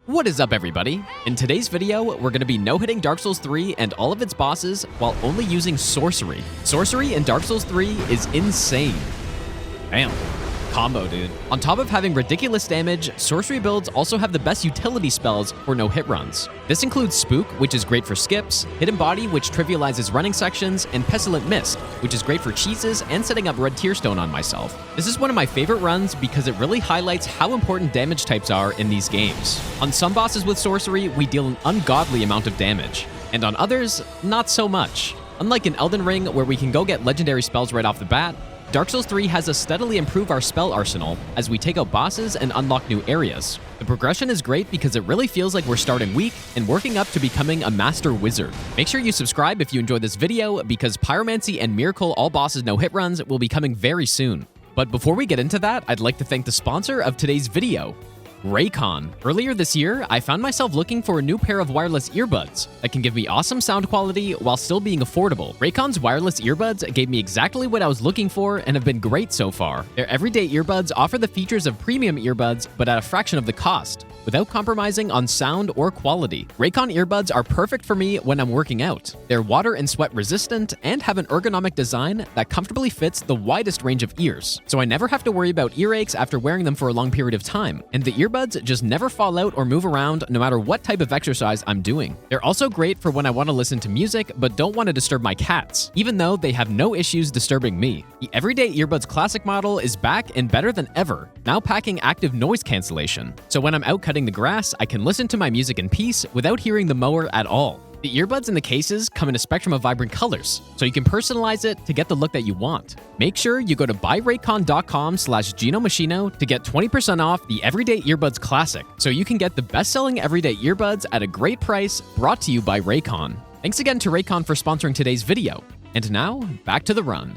What is up, everybody? In today's video, we're going to be no-hitting Dark Souls 3 and all of its bosses while only using Sorcery. Sorcery in Dark Souls 3 is insane. Damn. Combo, dude. On top of having ridiculous damage, Sorcery builds also have the best utility spells for no-hit runs. This includes Spook, which is great for skips, Hidden Body, which trivializes running sections, and Pestilent Mist, which is great for cheeses and setting up Red Tearstone on myself. This is one of my favorite runs because it really highlights how important damage types are in these games. On some bosses with Sorcery, we deal an ungodly amount of damage, and on others, not so much. Unlike in Elden Ring, where we can go get legendary spells right off the bat, Dark Souls 3 has us steadily improve our spell arsenal as we take out bosses and unlock new areas. The progression is great because it really feels like we're starting weak and working up to becoming a master wizard. Make sure you subscribe if you enjoyed this video because Pyromancy and Miracle all bosses no hit runs will be coming very soon. But before we get into that, I'd like to thank the sponsor of today's video, Raycon. Earlier this year, I found myself looking for a new pair of wireless earbuds that can give me awesome sound quality while still being affordable. Raycon's wireless earbuds gave me exactly what I was looking for and have been great so far. Their everyday earbuds offer the features of premium earbuds, but at a fraction of the cost, without compromising on sound or quality. Raycon earbuds are perfect for me when I'm working out. They're water and sweat resistant and have an ergonomic design that comfortably fits the widest range of ears. So I never have to worry about earaches after wearing them for a long period of time. And the earbuds just never fall out or move around no matter what type of exercise I'm doing. They're also great for when I want to listen to music but don't want to disturb my cats, even though they have no issues disturbing me. The Everyday Earbuds Classic model is back and better than ever, now packing active noise cancellation. So when I'm out cutting the grass, I can listen to my music in peace without hearing the mower at all. The earbuds in the cases come in a spectrum of vibrant colors, so you can personalize it to get the look that you want. Make sure you go to buyraycon.com/GinoMachino to get 20% off the Everyday Earbuds Classic, so you can get the best-selling everyday earbuds at a great price, brought to you by Raycon. Thanks again to Raycon for sponsoring today's video. And now, back to the run.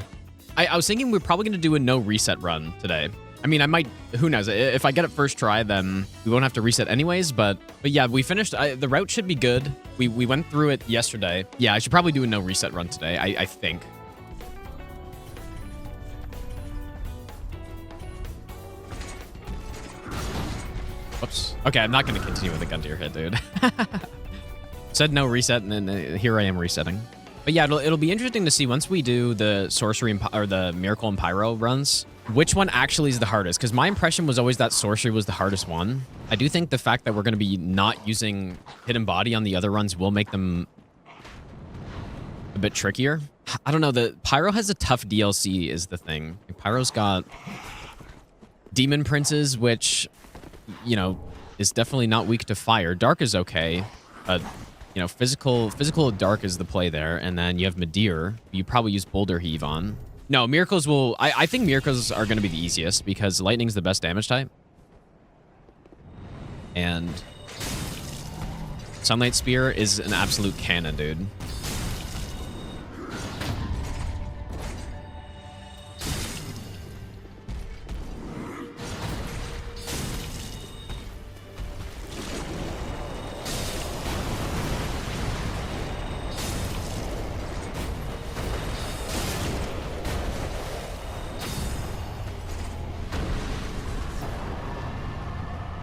I was thinking we're probably going to do a no reset run today. I mean, I might, who knows, if I get it first try, then we won't have to reset anyways, but yeah, we finished, the route should be good. We went through it yesterday. Yeah, I should probably do a no reset run today, I think. Whoops. Okay, I'm not going to continue with a gun to your head, dude. Said no reset, and then here I am resetting. But yeah, it'll be interesting to see once we do the Sorcery or the Miracle and Pyro runs, which one actually is the hardest, because my impression was always that Sorcery was the hardest one. I do think the fact that we're going to be not using Hidden Body on the other runs will make them a bit trickier. I don't know, the Pyro has a tough DLC is the thing. Pyro's got Demon Princes, which, you know, is definitely not weak to fire. Dark is okay, but, you know, physical Dark is the play there. And then you have Medir, you probably use Boulder Heave on. No, Miracles will... I think Miracles are going to be the easiest because Lightning's the best damage type. And Sunlight Spear is an absolute cannon, dude.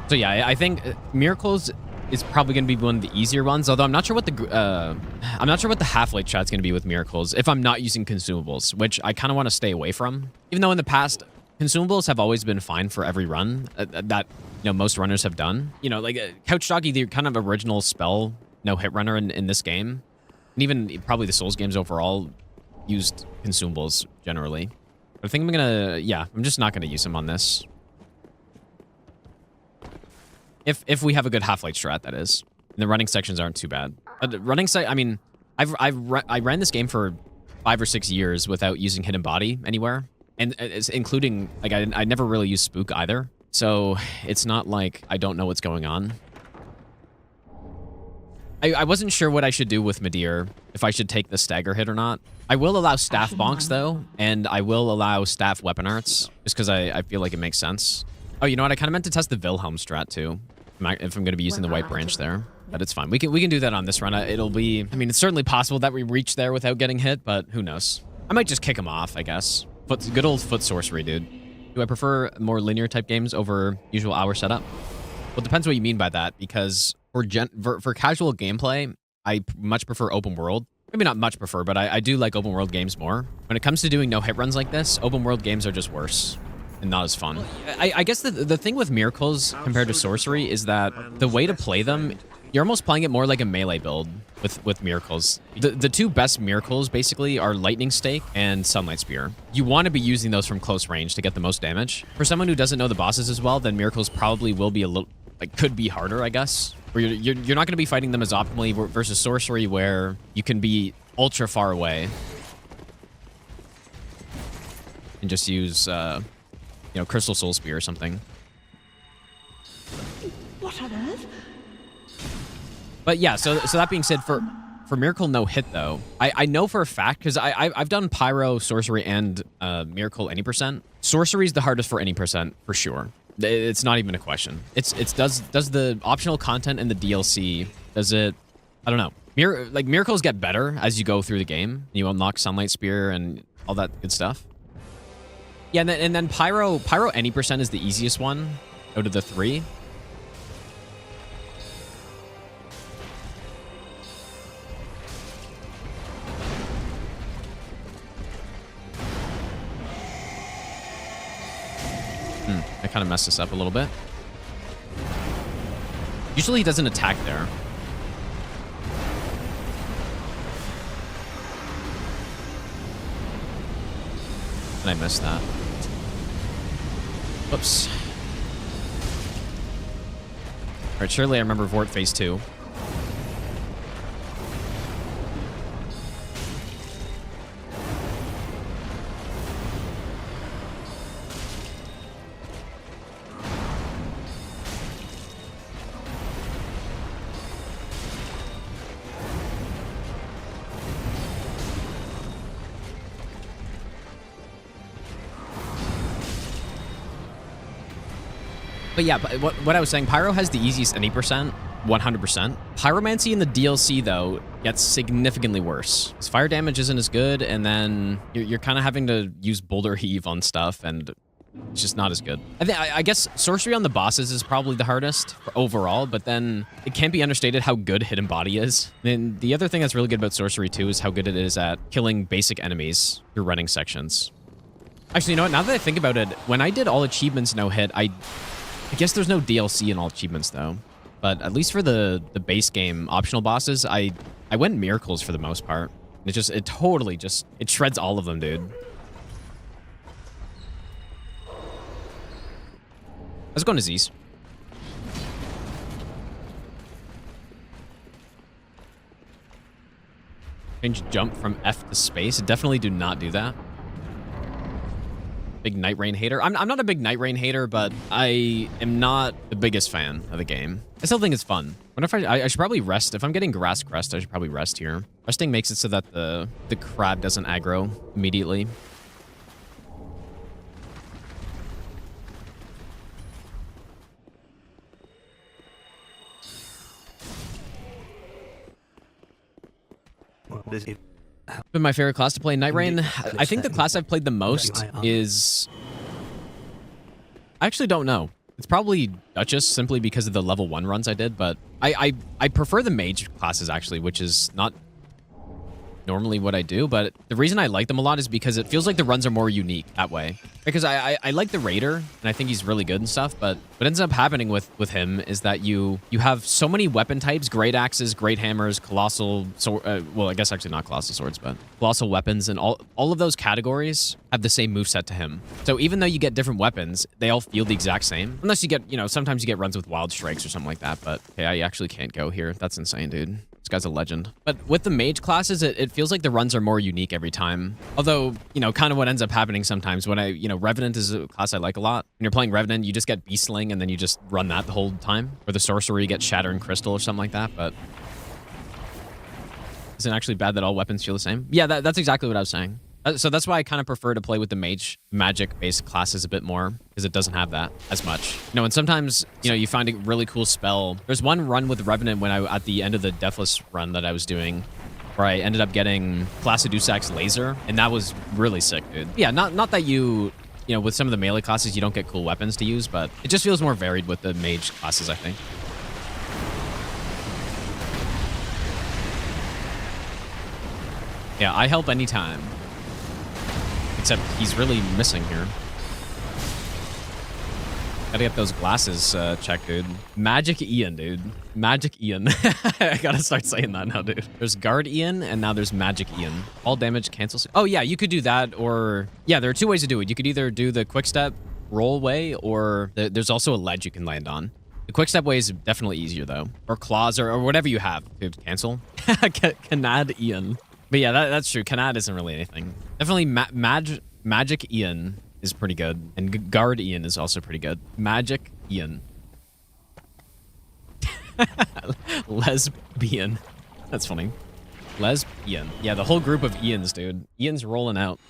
So yeah, I think Miracles is probably going to be one of the easier ones. Although I'm not sure what the half-life chat's going to be with Miracles if I'm not using consumables, which I kind of want to stay away from. Even though in the past, consumables have always been fine for every run that most runners have done. You know, like Couch Jockey, the kind of original spell no-hit runner in this game, and even probably the Souls games overall used consumables generally. But I think I'm just not gonna use them on this. If we have a good half-life strat, that is. And the running sections aren't too bad. I mean, I ran this game for 5 or 6 years without using Hidden Body anywhere. And it's including, like, I never really used Spook either. So it's not like I don't know what's going on. I wasn't sure what I should do with Medir, if I should take the stagger hit or not. I will allow staff bonks, though, and I will allow staff weapon arts, just because I feel like it makes sense. Oh, you know what? I kind of meant to test the Wilhelm strat, too. If I'm going to be using the white branch there. But it's fine. We can do that on this run. It'll be... I mean, it's certainly possible that we reach there without getting hit, but who knows? I might just kick him off, I guess. Good old foot sorcery, dude. Do I prefer more linear type games over usual hour setup? Well, it depends what you mean by that, because for casual gameplay, I much prefer open world. Maybe not much prefer, but I do like open world games more. When it comes to doing no-hit runs like this, open world games are just worse and not as fun. I guess the thing with Miracles compared to Sorcery is that the way to play them, you're almost playing it more like a melee build with Miracles. The two best Miracles, basically, are Lightning Stake and Sunlight Spear. You want to be using those from close range to get the most damage. For someone who doesn't know the bosses as well, then Miracles probably will be a little... like, could be harder, I guess. Where you're not going to be fighting them as optimally versus Sorcery, where you can be ultra far away and just use, you know, Crystal Soul Spear or something. What on earth? But yeah, so that being said, for Miracle no hit though, I know for a fact, because I've done Pyro, Sorcery, and Miracle any percent. Sorcery is the hardest for any percent for sure. It's not even a question. Does the optional content in the DLC, does it, I don't know. Miracles get better as you go through the game. You unlock Sunlight Spear and all that good stuff. Yeah, and then Pyro any percent is the easiest one out of the three. I kind of messed this up a little bit. Usually he doesn't attack there. And I missed that. Whoops. All right, surely I remember Vort phase 2. But yeah, what I was saying, Pyro has the easiest any percent, 100%. Pyromancy in the DLC, though, gets significantly worse. His fire damage isn't as good, and then you're kind of having to use Boulder Heave on stuff, and it's just not as good. I guess Sorcery on the bosses is probably the hardest overall, but then it can't be understated how good Hidden Body is. And the other thing that's really good about Sorcery, too, is how good it is at killing basic enemies through running sections. Actually, you know what? Now that I think about it, when I did all achievements no-hit, I guess there's no DLC in all achievements, though. But at least for the base game optional bosses, I went Miracles for the most part. It totally shreds all of them, dude. Let's go to Z's. Change jump from F to space. Definitely do not do that. Big Night Rain hater. I'm not a big Night Rain hater, but I am not the biggest fan of the game. I still think it's fun. I should probably rest. If I'm getting Grass Crest, I should probably rest here. Resting makes it so that the crab doesn't aggro immediately. Been my favorite class to play, Night Rain. I think the class I've played the most is... I actually don't know. It's probably Duchess, simply because of the level 1 runs I did, but I prefer the mage classes, actually, which is not normally what I do, but the reason I like them a lot is because it feels like the runs are more unique that way. Because I like the Raider, and I think he's really good and stuff, but what ends up happening with him is that you have so many weapon types, great axes, great hammers, colossal well, I guess actually not colossal swords, but colossal weapons, and all of those categories have the same moveset to him. So even though you get different weapons, they all feel the exact same. Unless you get, you know, sometimes you get runs with wild strikes or something like that, but okay, I actually can't go here. That's insane, dude. This guy's a legend. But with the mage classes, it feels like the runs are more unique every time. Although, you know, kind of what ends up happening sometimes when Revenant is a class I like a lot. When you're playing Revenant, you just get Beastling and then you just run that the whole time. Or the Sorcery, you get Shatter and Crystal or something like that, but... Is it actually bad that all weapons feel the same? Yeah, that's exactly what I was saying. So that's why I kind of prefer to play with the magic-based classes a bit more, because it doesn't have that as much. You know, and sometimes, you know, you find a really cool spell. There's one run with Revenant at the end of the Deathless run that I was doing, where I ended up getting Class of Dusak's Laser, and that was really sick, dude. Yeah, not that you you know, with some of the melee classes, you don't get cool weapons to use, but it just feels more varied with the mage classes, I think. Yeah, I help anytime. Except he's really missing here. Gotta get those glasses checked, dude. Magic Ian, dude. Magic Ian. I gotta start saying that now, dude. There's Guard Ian, and now there's Magic Ian. All damage cancels. Oh, yeah, you could do that, or... Yeah, there are two ways to do it. You could either do the quick step roll way, or there's also a ledge you can land on. The quick step way is definitely easier, though. Or claws, or whatever you have to cancel. Canad Ian. But yeah, that's true. Canad isn't really anything. Definitely Magic Ian is pretty good. And Guard Ian is also pretty good. Magic Ian. Lesbian. That's funny. Lesbian. Yeah, the whole group of Ians, dude. Ian's rolling out.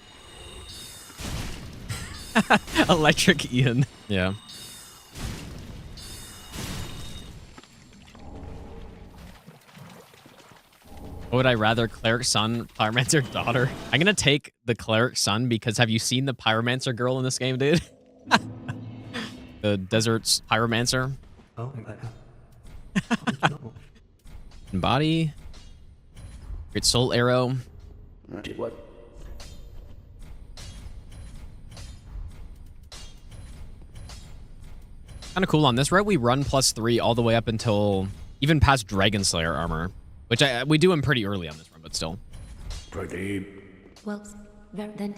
Electric Ian. Yeah. What would I rather? Cleric son, Pyromancer daughter? I'm gonna take the Cleric son because have you seen the Pyromancer girl in this game, dude? The Desert's Pyromancer. Oh, Body. Great Soul Arrow. what? Kind of cool on this route. We run +3 all the way up until even past Dragon Slayer armor. Which we do him pretty early on this run, but still. Pretty. Well, then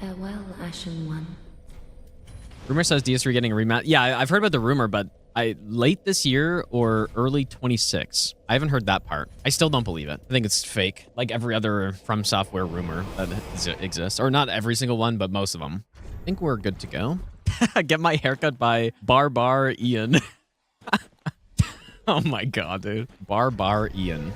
farewell, Ashen One. Rumor says DS3 getting a rematch. Yeah, I've heard about the rumor, but late this year or early 26. I haven't heard that part. I still don't believe it. I think it's fake, like every other From Software rumor that exists. Or not every single one, but most of them. I think we're good to go. Get my haircut by Barbar Ian. Oh my god, dude. Barbar Ian.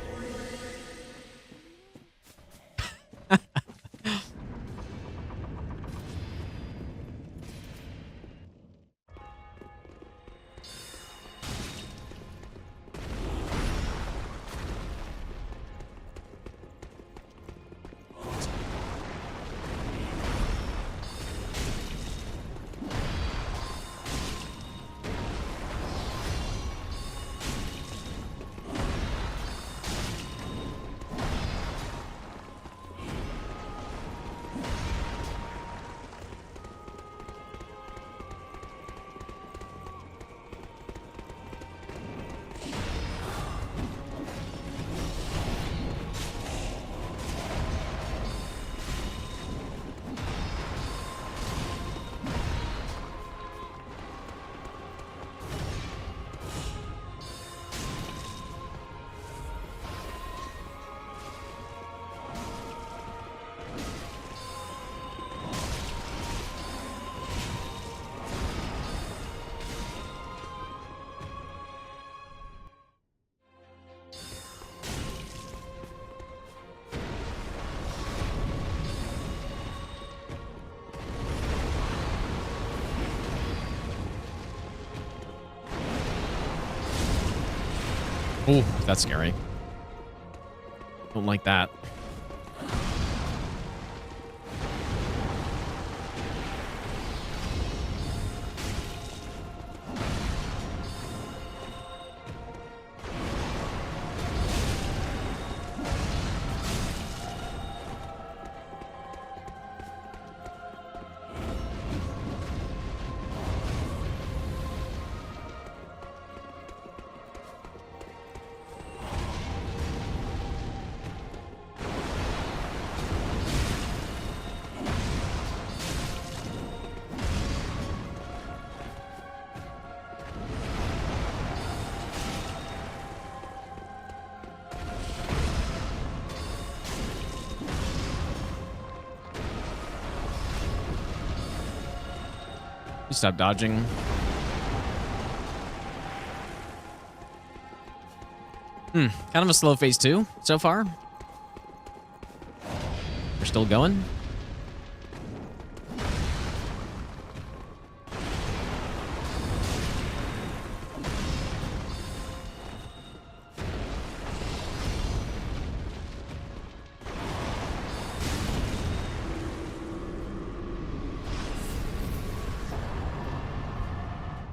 Ooh, that's scary. Don't like that. Stop dodging. Kind of a slow phase 2 so far. We're still going.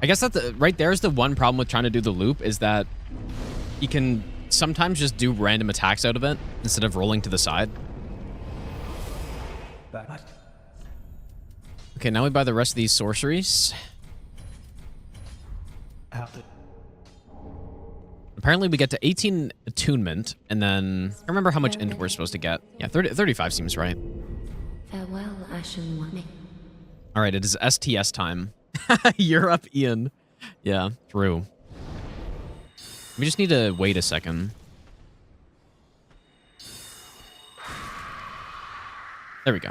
I guess that's right there's the one problem with trying to do the loop is that you can sometimes just do random attacks out of it instead of rolling to the side. Okay, now we buy the rest of these sorceries. Apparently we get to 18 attunement, and then I remember how much int we're supposed to get. Yeah, 35 seems right. Farewell, Ashen One. All right, it is STS time. You're up, Ian. Yeah, true. We just need to wait a second. There we go.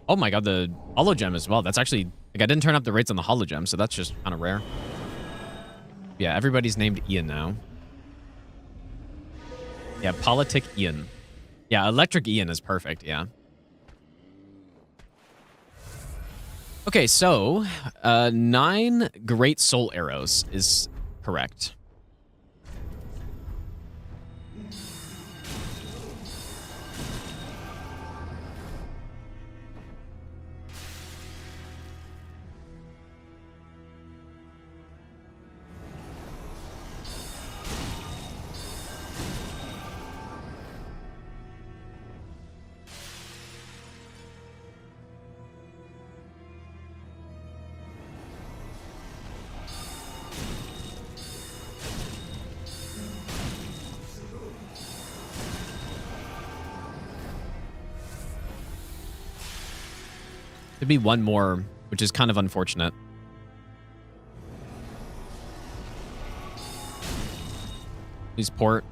Oh my god, the holo gem as well. That's actually, like, I didn't turn up the rates on the holo gem, so that's just kind of rare. Yeah, everybody's named Ian now. Yeah, Politic Ian. Yeah, Electric Ian is perfect, yeah. Okay, so 9 Great Soul Arrows is correct. There'd be one more, which is kind of unfortunate. Please port.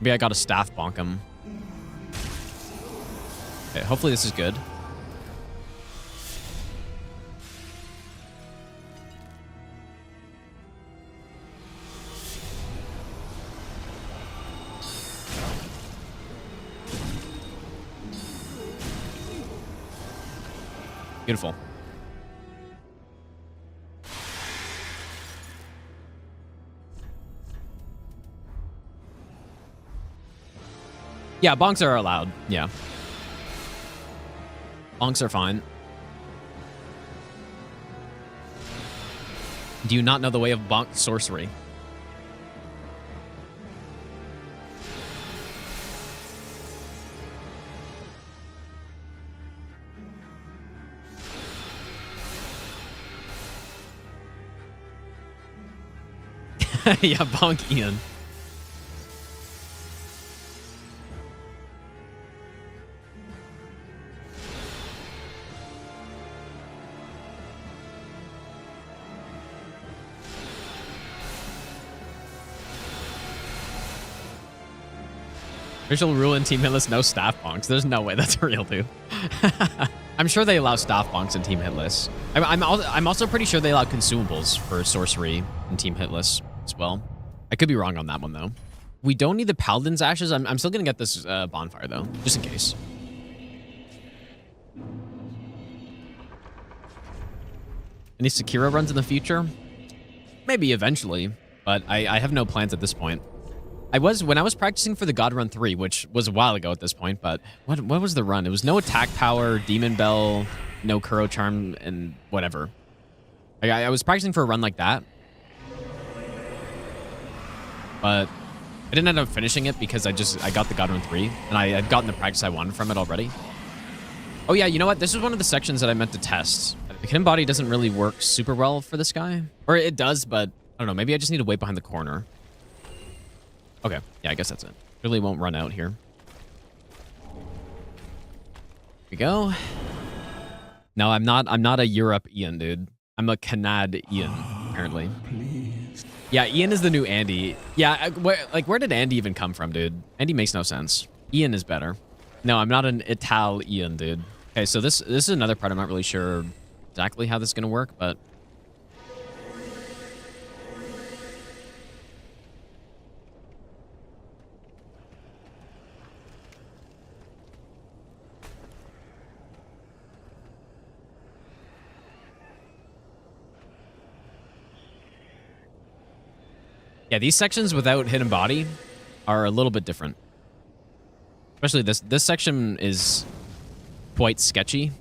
Maybe I got a staff bonk him. Okay, hopefully this is good. Beautiful. Yeah, bonks are allowed. Yeah. Bonks are fine. Do you not know the way of bonk sorcery? Yeah, bonk Ian. Official rule in Team Hitless, no staff bonks. There's no way that's real, dude. I'm sure they allow staff bonks in Team Hitless. I'm also pretty sure they allow consumables for sorcery in Team Hitless as well. I could be wrong on that one, though. We don't need the Paladin's Ashes. I'm still going to get this bonfire, though, just in case. Any Sekiro runs in the future? Maybe eventually, but I have no plans at this point. When I was practicing for the God Run 3, which was a while ago at this point, but what was the run? It was no attack power, Demon Bell, no Kuro Charm, and whatever. I was practicing for a run like that. But I didn't end up finishing it because I got the God Run 3, and I had gotten the practice I wanted from it already. Oh yeah, you know what? This is one of the sections that I meant to test. The Hidden Body doesn't really work super well for this guy. Or it does, but I don't know. Maybe I just need to wait behind the corner. Okay, yeah, I guess that's it. Really won't run out here. Here we go. No, I'm not a Europe Ian, dude. I'm a Canad Ian, apparently. Please. Yeah, Ian is the new Andy. Yeah, where did Andy even come from, dude? Andy makes no sense. Ian is better. No, I'm not an Ital Ian, dude. Okay, so this is another part I'm not really sure exactly how this is gonna work, but yeah, these sections without Hidden Body are a little bit different. Especially this section is quite sketchy.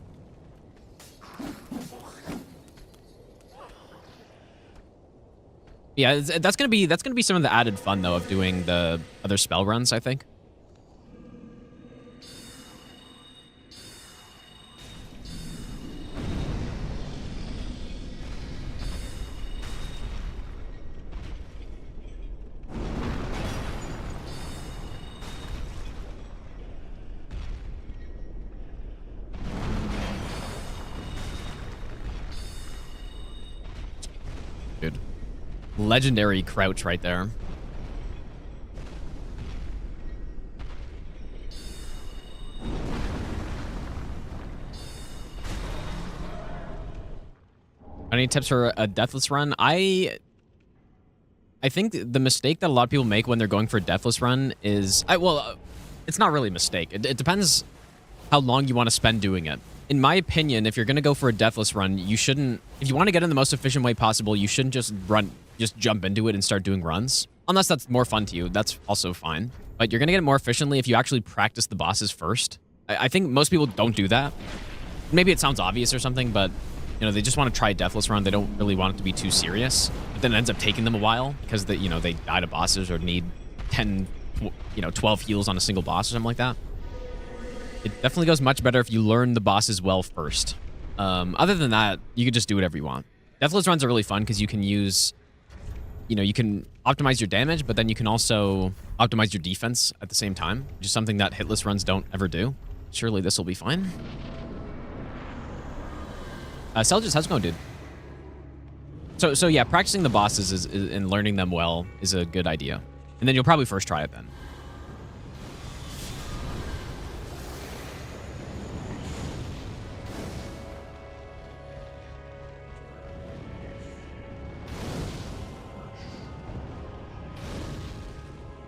Yeah, that's gonna be some of the added fun though of doing the other spell runs, I think. Dude. Legendary crouch right there. Any tips for a deathless run? I think the mistake that a lot of people make when they're going for a deathless run is... it's not really a mistake. It depends how long you want to spend doing it. In my opinion, if you're going to go for a deathless run, you shouldn't... If you want to get in the most efficient way possible, you shouldn't just jump into it and start doing runs. Unless that's more fun to you, that's also fine. But you're going to get it more efficiently if you actually practice the bosses first. I think most people don't do that. Maybe it sounds obvious or something, but you know, they just want to try a deathless run. They don't really want it to be too serious. But then it ends up taking them a while because they die to bosses or need 10, 12 heals on a single boss or something like that. It definitely goes much better if you learn the bosses well first. Other than that, you can just do whatever you want. Deathless runs are really fun because you can use... you can optimize your damage, but then you can also optimize your defense at the same time, which is something that hitless runs don't ever do. Surely this will be fine. Selgis, how's it going, dude? So yeah, practicing the bosses and learning them well is a good idea. And then you'll probably first try it then.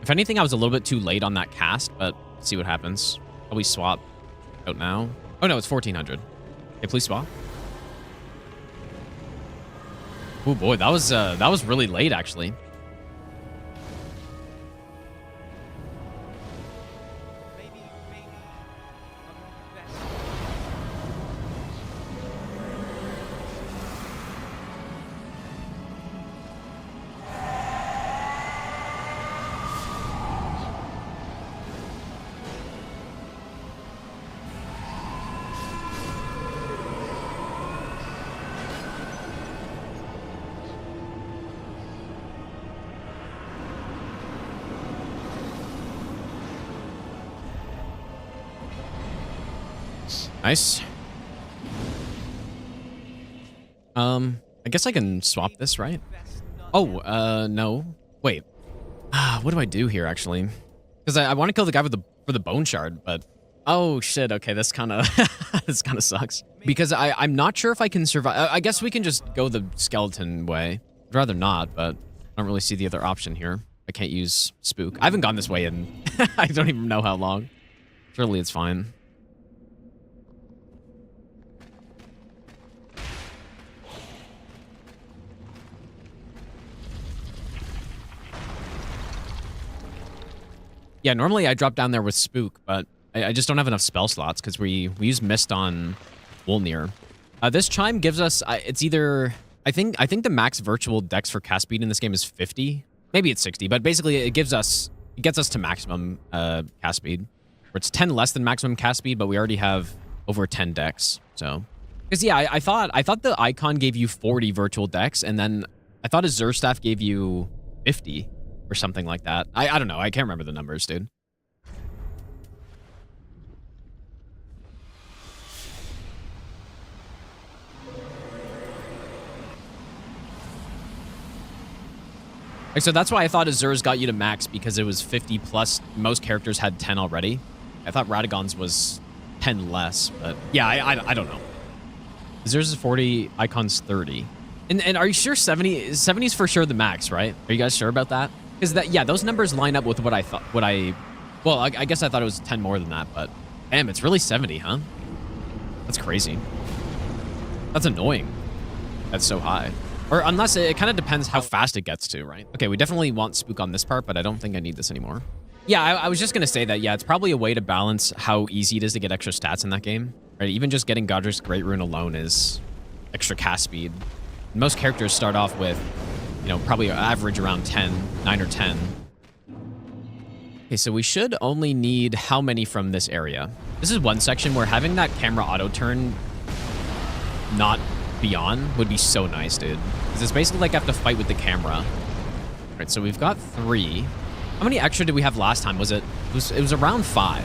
If anything, I was a little bit too late on that cast, but let's see what happens. Probably swap out now. Oh no, it's 1400. Okay, please swap. Oh boy, that was really late actually. Nice. I guess I can swap this, right? Oh, no. Wait. What do I do here, actually? Because I want to kill the guy for the bone shard, but... Oh, shit. Okay, this kind of... this kind of sucks. Because I'm not sure if I can survive... I guess we can just go the skeleton way. I'd rather not, but I don't really see the other option here. I can't use Spook. I haven't gone this way in... I don't even know how long. Surely it's fine. Yeah, normally I drop down there with Spook, but I just don't have enough spell slots because we use Mist on Wolnir. This Chime gives us, it's either, I think the max virtual dex for cast speed in this game is 50. Maybe it's 60, but basically it gets us to maximum cast speed. Where it's 10 less than maximum cast speed, but we already have over 10 dex, so. Because yeah, I thought the icon gave you 40 virtual dex, and then I thought Azure Staff gave you 50. Or something like that. I don't know. I can't remember the numbers, dude. Like, so that's why I thought Azure's got you to max, because it was 50 plus. Most characters had 10 already. I thought Radagon's was 10 less, but yeah, I don't know. Azure's is 40, Icon's 30. And are you sure 70 is for sure the max, right? Are you guys sure about that? Because that, yeah, those numbers line up with what I thought, well, I guess I thought it was 10 more than that, but damn, it's really 70, huh? That's crazy. That's annoying. That's so high. Or unless it kind of depends how fast it gets to, right? Okay, we definitely want Spook on this part, but I don't think I need this anymore. Yeah, I was just going to say that, yeah, it's probably a way to balance how easy it is to get extra stats in that game. Right? Even just getting Godric's Great Rune alone is extra cast speed. Most characters start off with, you know, probably average around 10, 9 or 10. Okay, so we should only need how many from this area? This is one section where having that camera auto turn not be on would be so nice, dude. Because it's basically like I have to fight with the camera. All right, so we've got 3. How many extra did we have last time? It was around 5.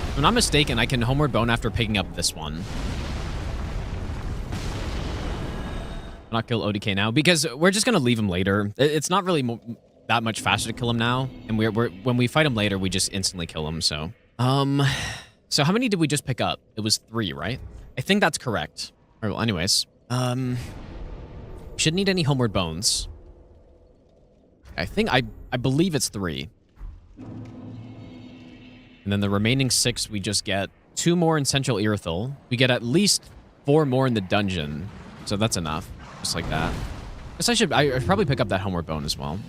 If I'm not mistaken, I can Homeward Bone after picking up this one. Not kill ODK now because we're just gonna leave him later. It's not really that much faster to kill him now, and when we fight him later, we just instantly kill him. So how many did we just pick up? It was 3, right? I think that's correct. All right, well, anyways, shouldn't need any Homeward Bones. I believe it's 3. And then the remaining 6, we just get 2 more in Central Irithyll. We get at least 4 more in the dungeon. So that's enough. Just like that. Guess I should probably pick up that Homeward Bone as well.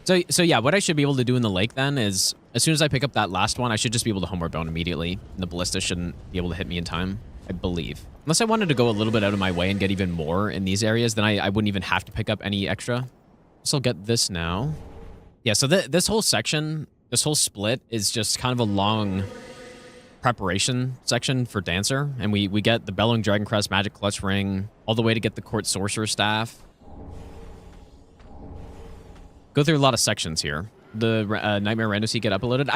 So yeah, what I should be able to do in the lake then is, as soon as I pick up that last one, I should just be able to Homeward Bone immediately. And the Ballista shouldn't be able to hit me in time, I believe. Unless I wanted to go a little bit out of my way and get even more in these areas, then I wouldn't even have to pick up any extra. So I'll get this now. Yeah, so this whole section, this whole split is just kind of a long preparation section for Dancer. And we get the Bellowing Dragon Crest, Magic Clutch Ring, all the way to get the Court Sorcerer Staff. Go through a lot of sections here. The Nightmare Rando Seat get uploaded.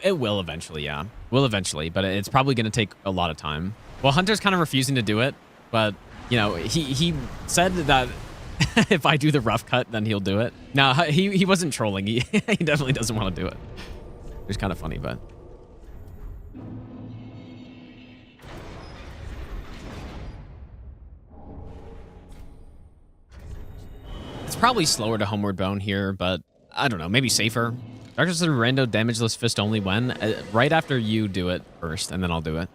It will eventually, yeah. Will eventually, but it's probably going to take a lot of time. Well, Hunter's kind of refusing to do it, but, you know, he said that if I do the rough cut, then he'll do it. No, he wasn't trolling. He definitely doesn't want to do it. It's kind of funny, but... It's probably slower to Homeward Bone here, but I don't know, maybe safer. Darkness of the Rando, damageless fist only when? Right after you do it first, and then I'll do it.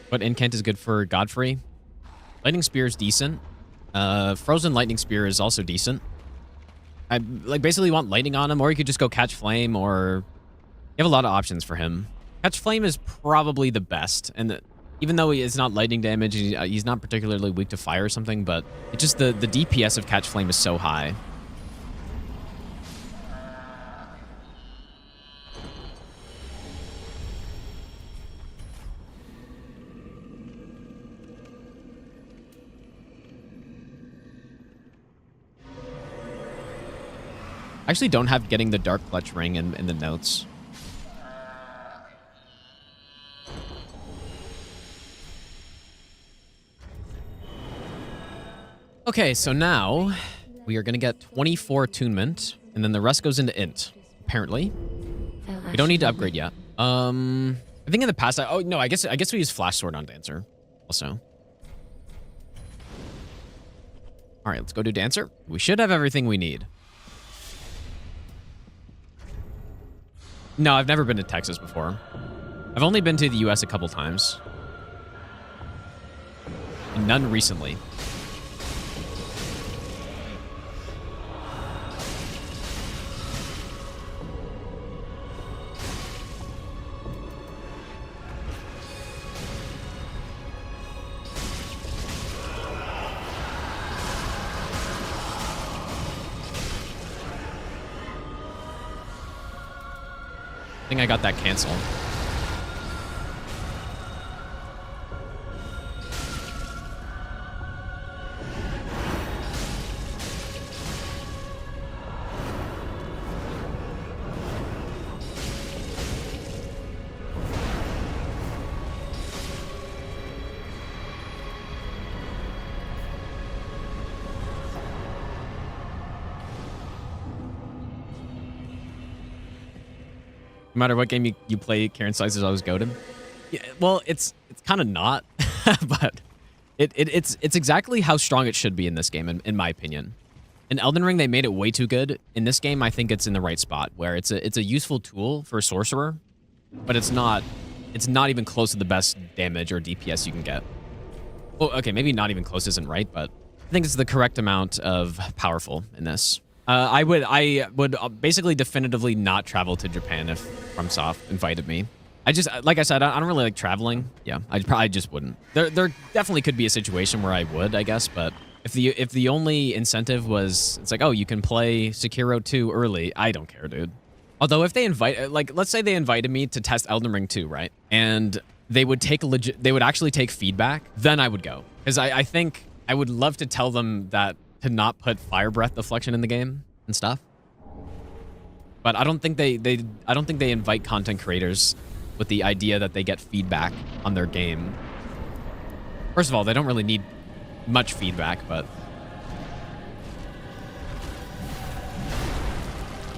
What incant is good for Godfrey? Lightning Spear is decent. Frozen Lightning Spear is also decent. I basically want lightning on him, or you could just go Catch Flame, or you have a lot of options for him. Catch Flame is probably the best, and even though it's not lightning damage, he's not particularly weak to fire or something, but it's just the DPS of Catch Flame is so high. I actually don't have getting the Dark Clutch Ring in the notes. Okay, so now we are going to get 24 attunement, and then the rest goes into int, apparently. We don't need to upgrade yet. I think in the past, oh no, I guess we use Flash Sword on Dancer also. All right, let's go do Dancer. We should have everything we need. No, I've never been to Texas before. I've only been to the US a couple times. And none recently. I think I got that canceled. matter what game you play, Karen Slicer's always goated. Yeah, well, it's kind of not, but it's exactly how strong it should be in this game, in my opinion. In Elden Ring, they made it way too good. In this game, I think it's in the right spot, where it's a useful tool for a sorcerer, but it's not even close to the best damage or DPS you can get. Well, okay, maybe not even close isn't right, but I think it's the correct amount of powerful in this. I would basically definitively not travel to Japan if FromSoft invited me. Like I said, I don't really like traveling. Yeah, I probably just wouldn't. There definitely could be a situation where I would, I guess, but if the only incentive was, it's like, oh, you can play Sekiro 2 early, I don't care, dude. Although if they let's say they invited me to test Elden Ring 2, right? And they would actually take feedback, then I would go. Because I think I would love to tell them that to not put fire breath deflection in the game and stuff. But I don't think they invite content creators with the idea that they get feedback on their game. First of all, they don't really need much feedback, but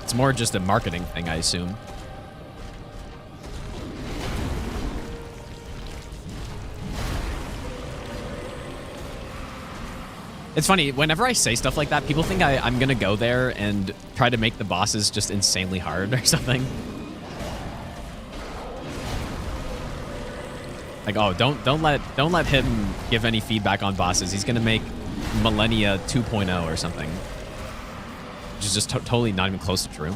it's more just a marketing thing, I assume. It's funny, whenever I say stuff like that, people think I'm gonna go there and try to make the bosses just insanely hard or something. Like, oh, don't let him give any feedback on bosses. He's gonna make Millennia 2.0 or something, which is just totally not even close to true.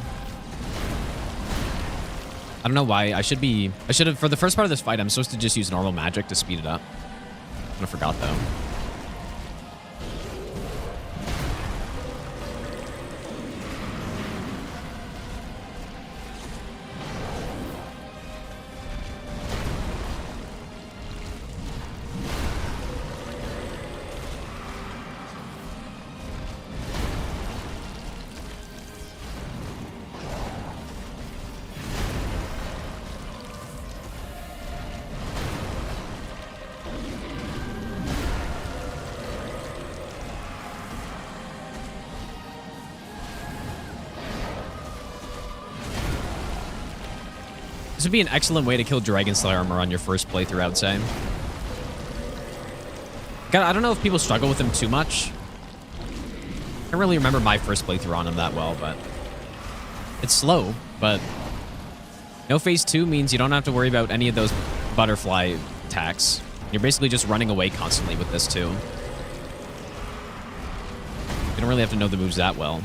I don't know why. I should have, for the first part of this fight, I'm supposed to just use normal magic to speed it up. I forgot though. This would be an excellent way to kill Dragon Slayer armor on your first playthrough, I would say. God, I don't know if people struggle with him too much. I don't really remember my first playthrough on him that well, but it's slow, but no phase 2 means you don't have to worry about any of those butterfly attacks. You're basically just running away constantly with this too. You don't really have to know the moves that well.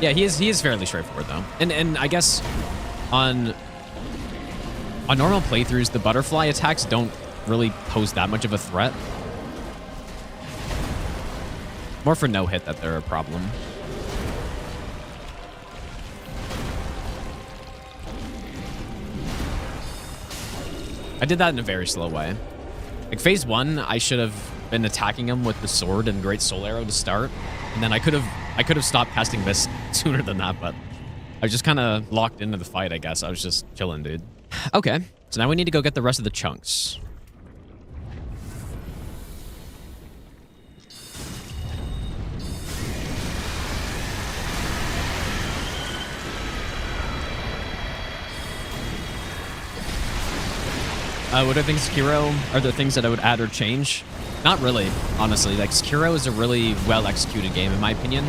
Yeah, he is fairly straightforward though. And I guess on normal playthroughs, the butterfly attacks don't really pose that much of a threat. More for no hit that they're a problem. I did that in a very slow way. Like phase 1, I should have been attacking him with the sword and Great Soul Arrow to start, and then I could have stopped casting Mist sooner than that, but I was just kind of locked into the fight, I guess. I was just chilling, dude. Okay, so now we need to go get the rest of the chunks. What I think Sekiro, are there things that I would add or change? Not really, honestly. Like, Sekiro is a really well-executed game, in my opinion.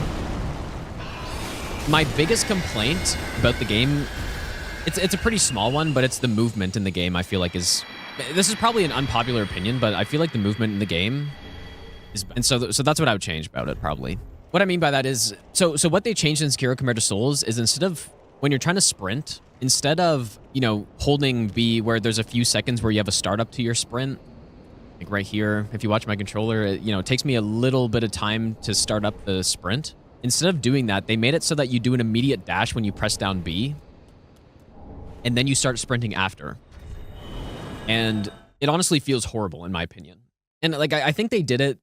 My biggest complaint about the game, it's a pretty small one, but it's the movement in the game, I feel like is... This is probably an unpopular opinion, but I feel like the movement in the game is... And so that's what I would change about it, probably. What I mean by that is... So what they changed in Sekiro compared to Souls is instead of... When you're trying to sprint, instead of, you know, holding B where there's a few seconds where you have a startup to your sprint, like right here, if you watch my controller, it takes me a little bit of time to start up the sprint. Instead of doing that, they made it so that you do an immediate dash when you press down B, and then you start sprinting after. And it honestly feels horrible, in my opinion. And like, I think they did it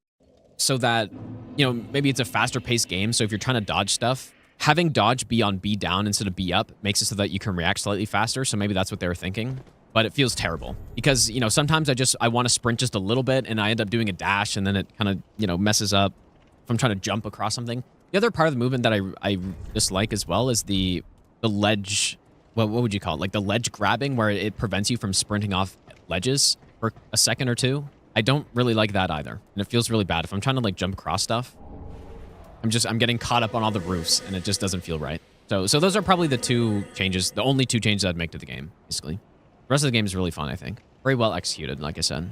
so that, maybe it's a faster paced game. So if you're trying to dodge stuff, having dodge be on B down instead of B up makes it so that you can react slightly faster. So maybe that's what they were thinking. But it feels terrible because, sometimes I want to sprint just a little bit and I end up doing a dash and then it kind of, messes up if I'm trying to jump across something. The other part of the movement that I dislike as well is the ledge. What would you call it? Like the ledge grabbing, where it prevents you from sprinting off ledges for a second or two. I don't really like that either, and it feels really bad if I'm trying to like jump across stuff. I'm getting caught up on all the roofs, and it just doesn't feel right. So those are probably the two changes, the only two changes I'd make to the game, basically. The rest of the game is really fun, I think. Very well executed, like I said.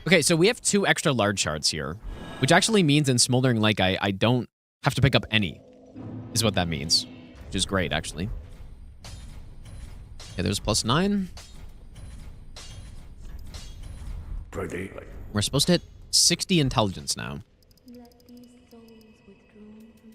Okay, so we have 2 extra large shards here, which actually means in Smoldering Lake, I don't have to pick up any, is what that means, which is great, actually. Okay, there's +9. We're supposed to hit 60 intelligence now.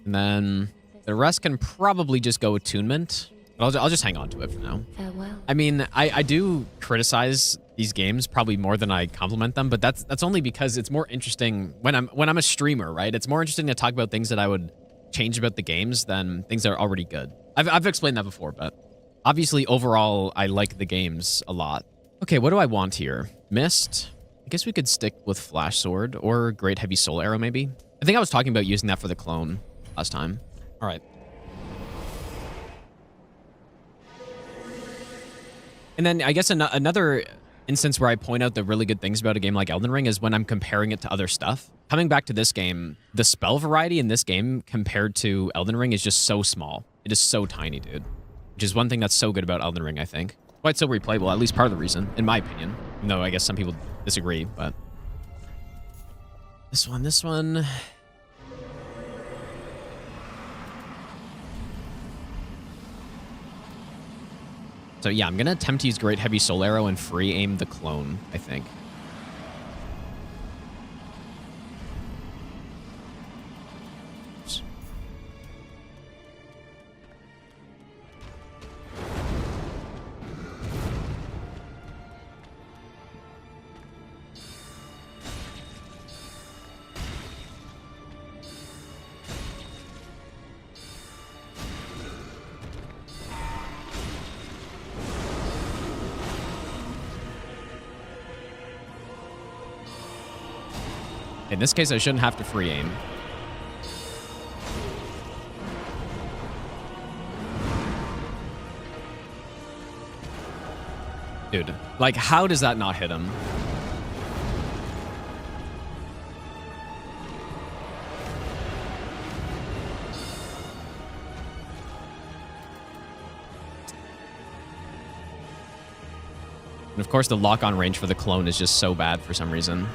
And then the rest can probably just go attunement. But I'll just hang on to it for now. Farewell. I mean, I do criticize these games probably more than I compliment them, but that's only because it's more interesting when I'm a streamer, right? It's more interesting to talk about things that I would change about the games than things that are already good. I've explained that before, but obviously overall I like the games a lot. Okay, what do I want here? Mist. I guess we could stick with Flash Sword or Great Heavy Soul Arrow, maybe. I think I was talking about using that for the clone last time. All right. And then I guess another instance where I point out the really good things about a game like Elden Ring is when I'm comparing it to other stuff. Coming back to this game, the spell variety in this game compared to Elden Ring is just so small. It is so tiny, dude. Which is one thing that's so good about Elden Ring, I think. Why it's so replayable, at least part of the reason, in my opinion. Even though I guess some people disagree, but... This one... So yeah, I'm gonna attempt to use Great Heavy Soul Arrow and free aim the clone, I think. In this case, I shouldn't have to free aim. Dude, like, how does that not hit him? And of course, the lock-on range for the clone is just so bad for some reason.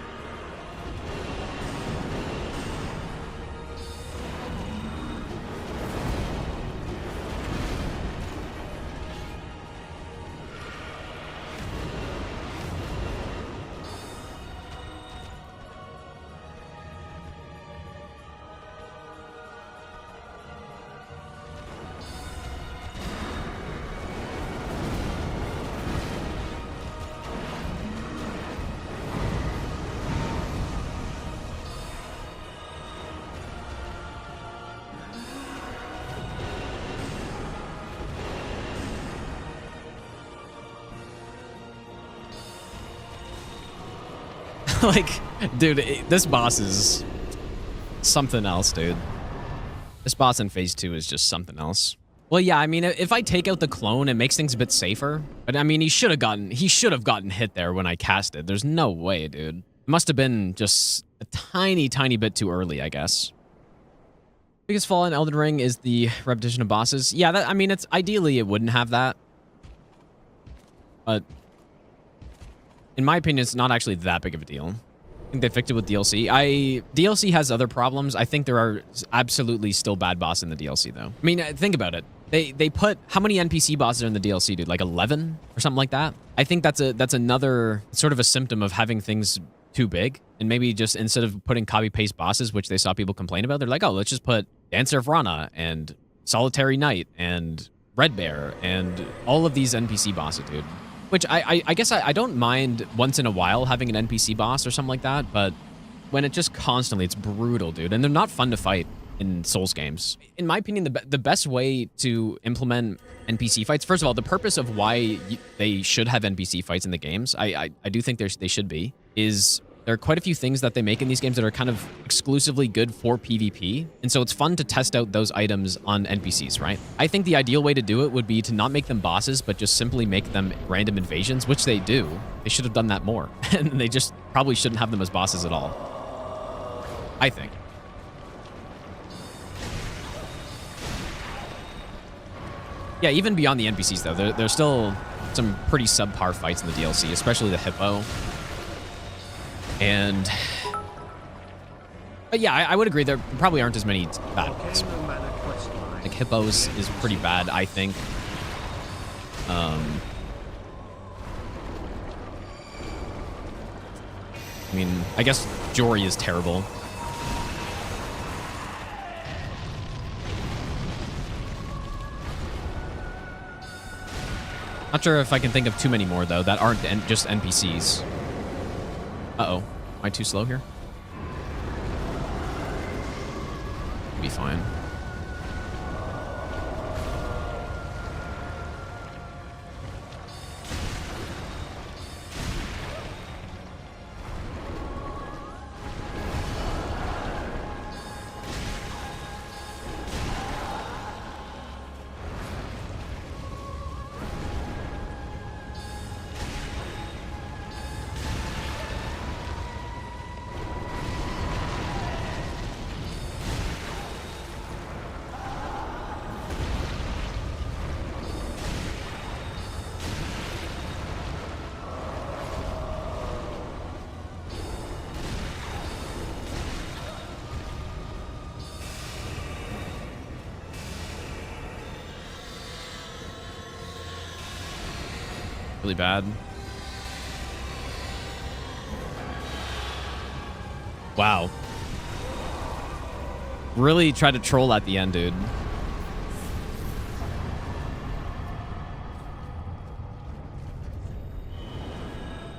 Like, dude, this boss is something else, dude. This boss in phase 2 is just something else. Well, yeah, I mean, if I take out the clone, it makes things a bit safer. But I mean, he should have gotten hit there when I cast it. There's no way, dude. It must have been just a tiny, tiny bit too early, I guess. Biggest flaw in Elden Ring is the repetition of bosses. Yeah, I mean, it's ideally it wouldn't have that. But in my opinion, it's not actually that big of a deal. I think they fixed it with DLC. DLC has other problems. I think there are absolutely still bad bosses in the DLC, though. I mean, think about it. They put how many NPC bosses are in the DLC, dude? Like 11 or something like that. I think that's another sort of a symptom of having things too big, and maybe just instead of putting copy paste bosses, which they saw people complain about, they're like, oh, let's just put Dancer of Rana and Solitary Knight and Red Bear and all of these NPC bosses, dude. Which I guess I don't mind once in a while having an NPC boss or something like that, but when it just constantly, it's brutal, dude. And they're not fun to fight. in Souls games. In my opinion, the best way to implement NPC fights, first of all, the purpose of why they should have NPC fights in the games, I do think they should be, is there are quite a few things that they make in these games that are kind of exclusively good for PvP, and so it's fun to test out those items on NPCs, right? I think the ideal way to do it would be to not make them bosses, but just simply make them random invasions, which they do. They should have done that more, and they just probably shouldn't have them as bosses at all, I think. Yeah, even beyond the NPCs, though, there's still some pretty subpar fights in the DLC, especially the Hippo. But yeah, I would agree there probably aren't as many bad ones. Like Hippos is pretty bad, I think. I mean, I guess Jory is terrible. Not sure if I can think of too many more, though, that aren't just NPCs. Uh-oh. Am I too slow here? Be fine. Really bad. Wow. Really tried to troll at the end, dude.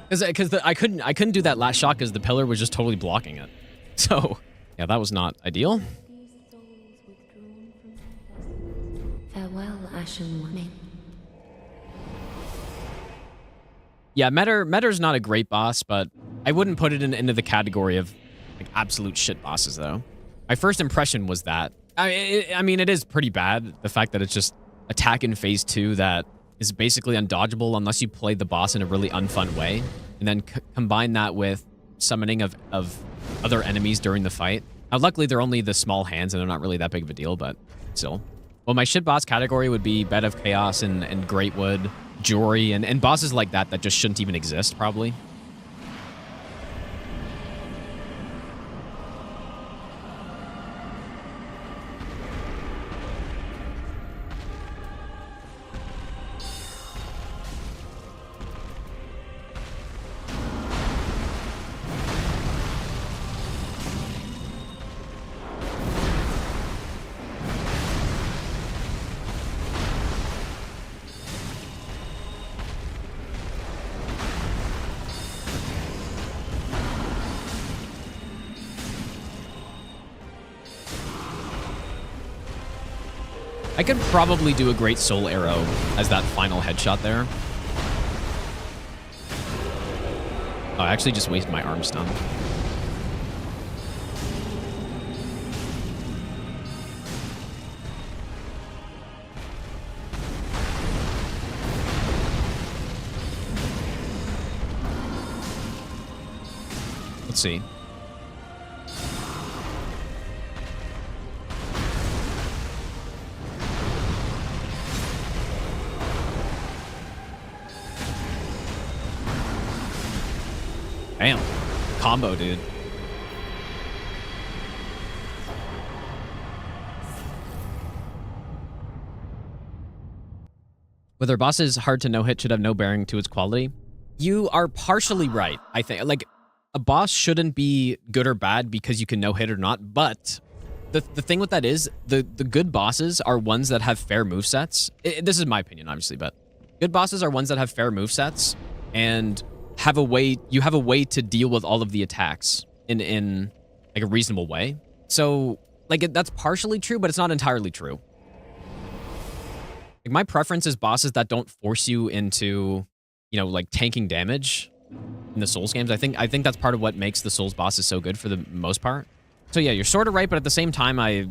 Because I couldn't do that last shot because the pillar was just totally blocking it. So yeah, that was not ideal. Farewell, Ashen One. Yeah, Metter's not a great boss, but I wouldn't put it into the category of like absolute shit bosses, though. My first impression was that. I mean, it is pretty bad, the fact that it's just attack in phase 2 that is basically undodgeable unless you play the boss in a really unfun way, and then combine that with summoning of other enemies during the fight. Now, luckily, they're only the small hands, and they're not really that big of a deal, but still. Well, my shit boss category would be Bed of Chaos and Greatwood, Jory, and bosses like that just shouldn't even exist, probably. I could probably do a great soul arrow as that final headshot there. Oh, I actually just wasted my arm stun. Let's see. Damn. Combo, dude. Whether a boss is hard to no-hit should have no bearing to its quality. You are partially right, I think. Like, a boss shouldn't be good or bad because you can no-hit or not, but the thing with that is, the good bosses are ones that have fair movesets. This is my opinion, obviously, but good bosses are ones that have fair movesets and you have a way to deal with all of the attacks in like a reasonable way. So like, that's partially true, but it's not entirely true. Like, my preference is bosses that don't force you into, you know, like, tanking damage in the Souls games. I think that's part of what makes the Souls bosses so good for the most part. So yeah, you're sort of right, but at the same time, I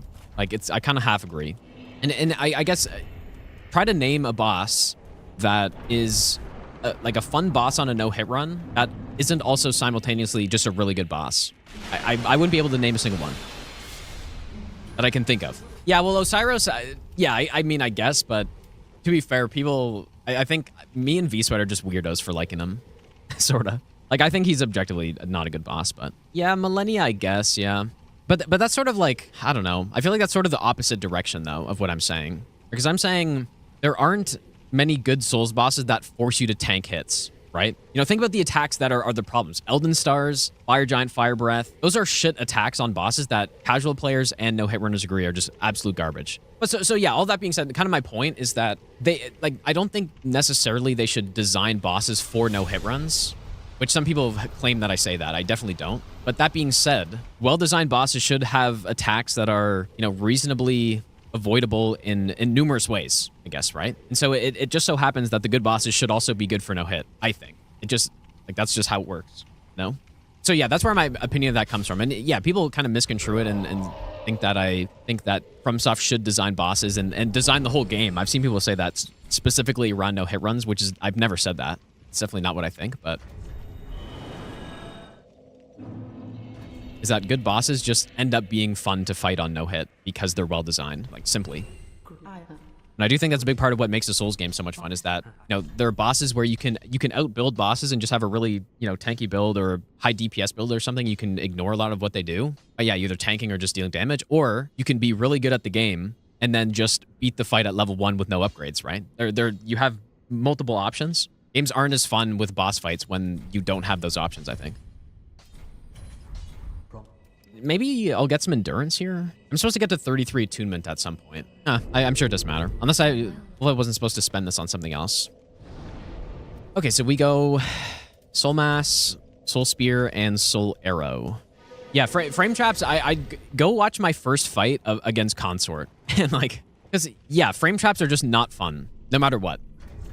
kind of half agree. And I guess try to name a boss that is like a fun boss on a no-hit run that isn't also simultaneously just a really good boss. I wouldn't be able to name a single one that I can think of. Yeah, well, Osiris, yeah, I mean, I guess, but to be fair, people, I think me and V-Sweat are just weirdos for liking him, sort of. Like, I think he's objectively not a good boss, but yeah, Millennia, I guess, yeah. But that's sort of like, I don't know. I feel like that's sort of the opposite direction, though, of what I'm saying. Because I'm saying there aren't many good Souls bosses that force you to tank hits, right? You know, think about the attacks that are the problems. Elden Stars, Fire Giant, Fire Breath. Those are shit attacks on bosses that casual players and no-hit runners agree are just absolute garbage. But so yeah, all that being said, kind of my point is that they, like, I don't think necessarily they should design bosses for no-hit runs, which some people have claimed that I say that. I definitely don't. But that being said, well-designed bosses should have attacks that are, you know, reasonably avoidable in numerous ways, I guess, right? And so it just so happens that the good bosses should also be good for no-hit, I think. It just, like, that's just how it works, no? So yeah, that's where my opinion of that comes from. And yeah, people kind of misconstrue it and think that I think that FromSoft should design bosses and design the whole game. I've seen people say that specifically around no-hit runs, which is, I've never said that. It's definitely not what I think, but... is that good bosses just end up being fun to fight on no-hit because they're well-designed, like, simply. And I do think that's a big part of what makes a Souls game so much fun is that, you know, there are bosses where you can outbuild bosses and just have a really, you know, tanky build or high DPS build or something. You can ignore a lot of what they do. But yeah, either tanking or just dealing damage, or you can be really good at the game and then just beat the fight at level 1 with no upgrades, right? You have multiple options. Games aren't as fun with boss fights when you don't have those options, I think. Maybe I'll get some endurance here. I'm supposed to get to 33 attunement at some point. I'm sure it doesn't matter. Unless I wasn't supposed to spend this on something else. Okay, so we go Soul Mass, Soul Spear, and Soul Arrow. Yeah, Frametraps, I go watch my first fight against Consort. And like, because yeah, Frametraps are just not fun, no matter what.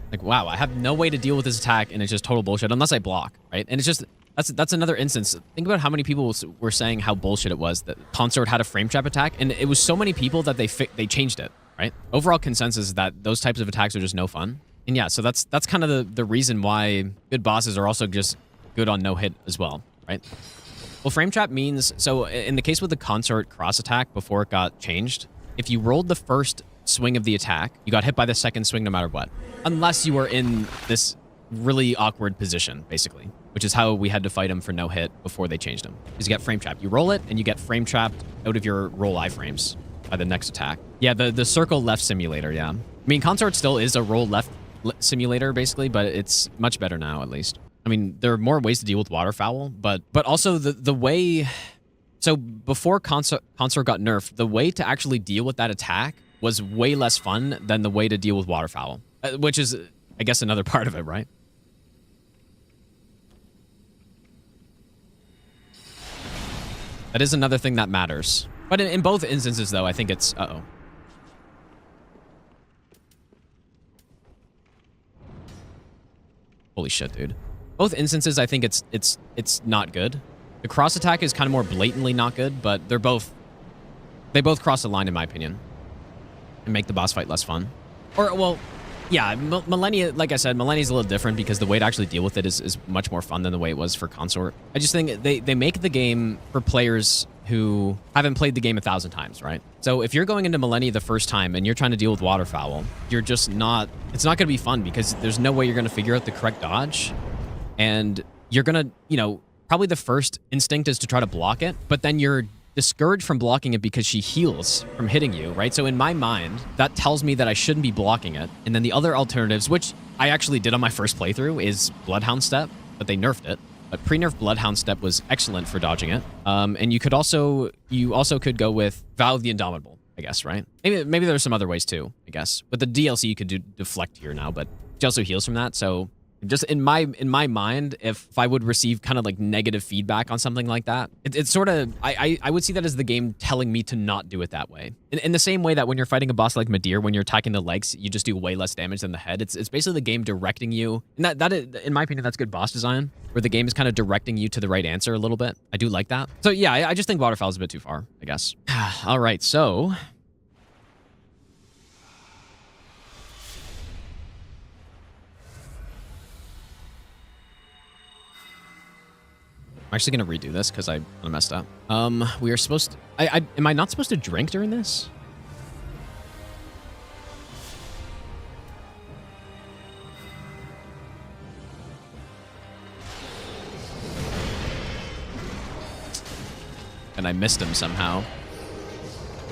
Like, wow, I have no way to deal with this attack, and it's just total bullshit, unless I block, right? And it's just... That's another instance. Think about how many people were saying how bullshit it was that Consort had a frame trap attack, and it was so many people that they changed it, right? Overall consensus is that those types of attacks are just no fun. And yeah, so that's kind of the reason why good bosses are also just good on no hit as well, right? Well, frame trap means, so in the case with the Consort cross attack before it got changed, if you rolled the first swing of the attack, you got hit by the second swing no matter what, unless you were in this really awkward position, basically, which is how we had to fight him for no hit before they changed him. Because you get frame trapped. You roll it, and you get frame trapped out of your roll iframes by the next attack. Yeah, the circle left simulator, yeah. I mean, Consort still is a roll left simulator, basically, but it's much better now, at least. I mean, there are more ways to deal with waterfowl, but also the way... So before Consort got nerfed, the way to actually deal with that attack was way less fun than the way to deal with waterfowl, which is, I guess, another part of it, right? That is another thing that matters. But in both instances, though, I think it's... Uh-oh. Holy shit, dude. Both instances, I think it's not good. The cross attack is kind of more blatantly not good, but they both cross the line, in my opinion, and make the boss fight less fun. Or, well... Yeah, Millennia, like I said, Millennia's a little different because the way to actually deal with it is much more fun than the way it was for Consort. I just think they make the game for players who haven't played the game 1,000 times, right? So if you're going into Millennia the first time and you're trying to deal with waterfowl, you're just not... It's not going to be fun because there's no way you're going to figure out the correct dodge. And you're going to, you know, probably the first instinct is to try to block it, but then you're discouraged from blocking it because she heals from hitting you, right? So in my mind, that tells me that I shouldn't be blocking it. And then the other alternatives, which I actually did on my first playthrough, is Bloodhound Step, but they nerfed it. But pre-nerf Bloodhound Step was excellent for dodging it. And you also could go with Vow of the Indomitable, I guess, right? Maybe there's some other ways too, I guess. But the DLC you could do Deflect here now, but she also heals from that. So Just in my mind, if I would receive kind of like negative feedback on something like that, it's sort of, I would see that as the game telling me to not do it that way. In the same way that when you're fighting a boss like Madir, when you're attacking the legs, you just do way less damage than the head. It's basically the game directing you. And that is, in my opinion, that's good boss design, where the game is kind of directing you to the right answer a little bit. I do like that. So yeah, I just think Waterfowl is a bit too far, I guess. All right, so... I'm actually gonna redo this because I messed up. We are supposed to... am I not supposed to drink during this? And I missed him somehow.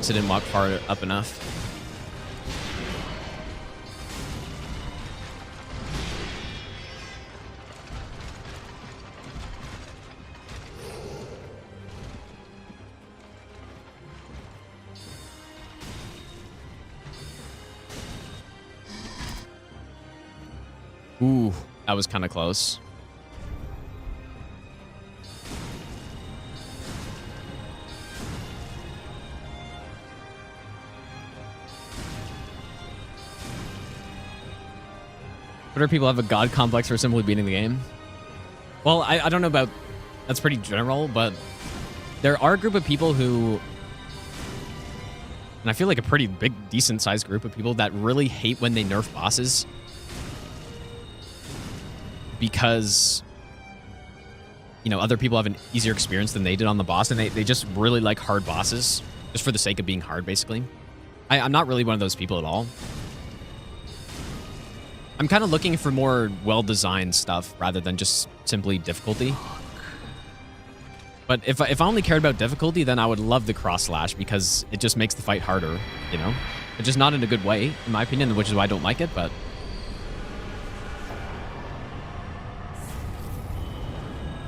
So I didn't walk far up enough. Ooh, that was kind of close. Whether people have a god complex for simply beating the game? Well, I don't know about... That's pretty general, but there are a group of people who... And I feel like a pretty big, decent-sized group of people that really hate when they nerf bosses. Because, you know, other people have an easier experience than they did on the boss, and they just really like hard bosses, just for the sake of being hard, basically. I'm not really one of those people at all. I'm kind of looking for more well-designed stuff rather than just simply difficulty. But if I only cared about difficulty, then I would love the cross slash because it just makes the fight harder, you know? It's just not in a good way, in my opinion, which is why I don't like it, but...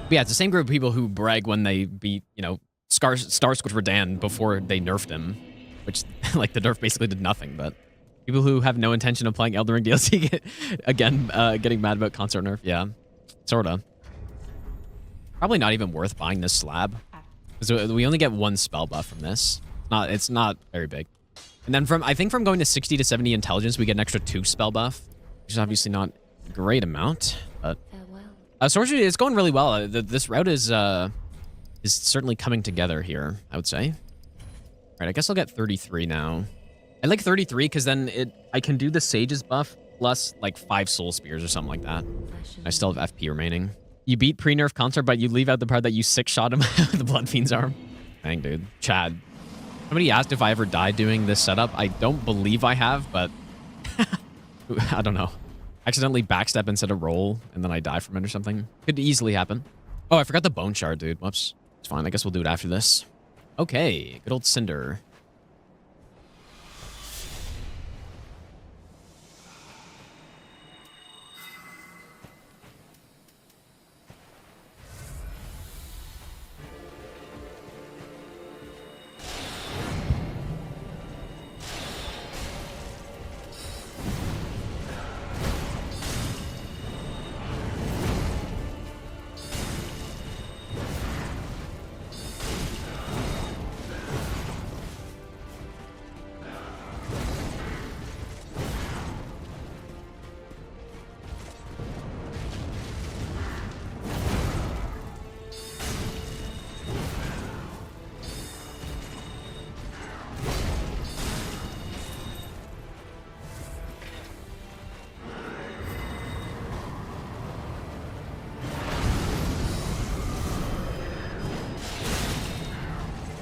But yeah, it's the same group of people who brag when they beat, you know, Star Squid Radan before they nerfed him, which, like, the nerf basically did nothing, but people who have no intention of playing Elden Ring DLC, again, getting mad about consort nerf. Yeah, sorta. Probably not even worth buying this slab, because we only get one spell buff from this. It's not very big. And then I think from going to 60 to 70 intelligence, we get an extra 2 spell buff, which is obviously not a great amount, but... Sorcery is going really well. This route is certainly coming together here, I would say. All right, I guess I'll get 33 now. I like 33 because then I can do the Sage's buff plus like 5 Soul Spears or something like that. I still have FP remaining. You beat pre-nerf consort, but you leave out the part that you 6-shot him with the Blood Fiend's arm. Dang, dude. Chad. Somebody asked if I ever died doing this setup. I don't believe I have, but I don't know. Accidentally backstep instead of roll, and then I die from it or something. Could easily happen. Oh, I forgot the bone shard, dude. Whoops. It's fine. I guess we'll do it after this. Okay. Good old Cinder.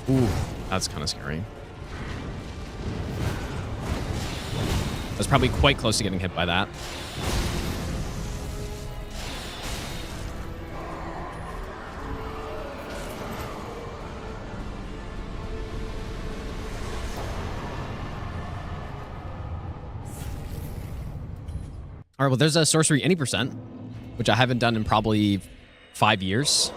Ooh, that's kind of scary. I was probably quite close to getting hit by that. All right, well, there's a sorcery any %, which I haven't done in probably 5 years.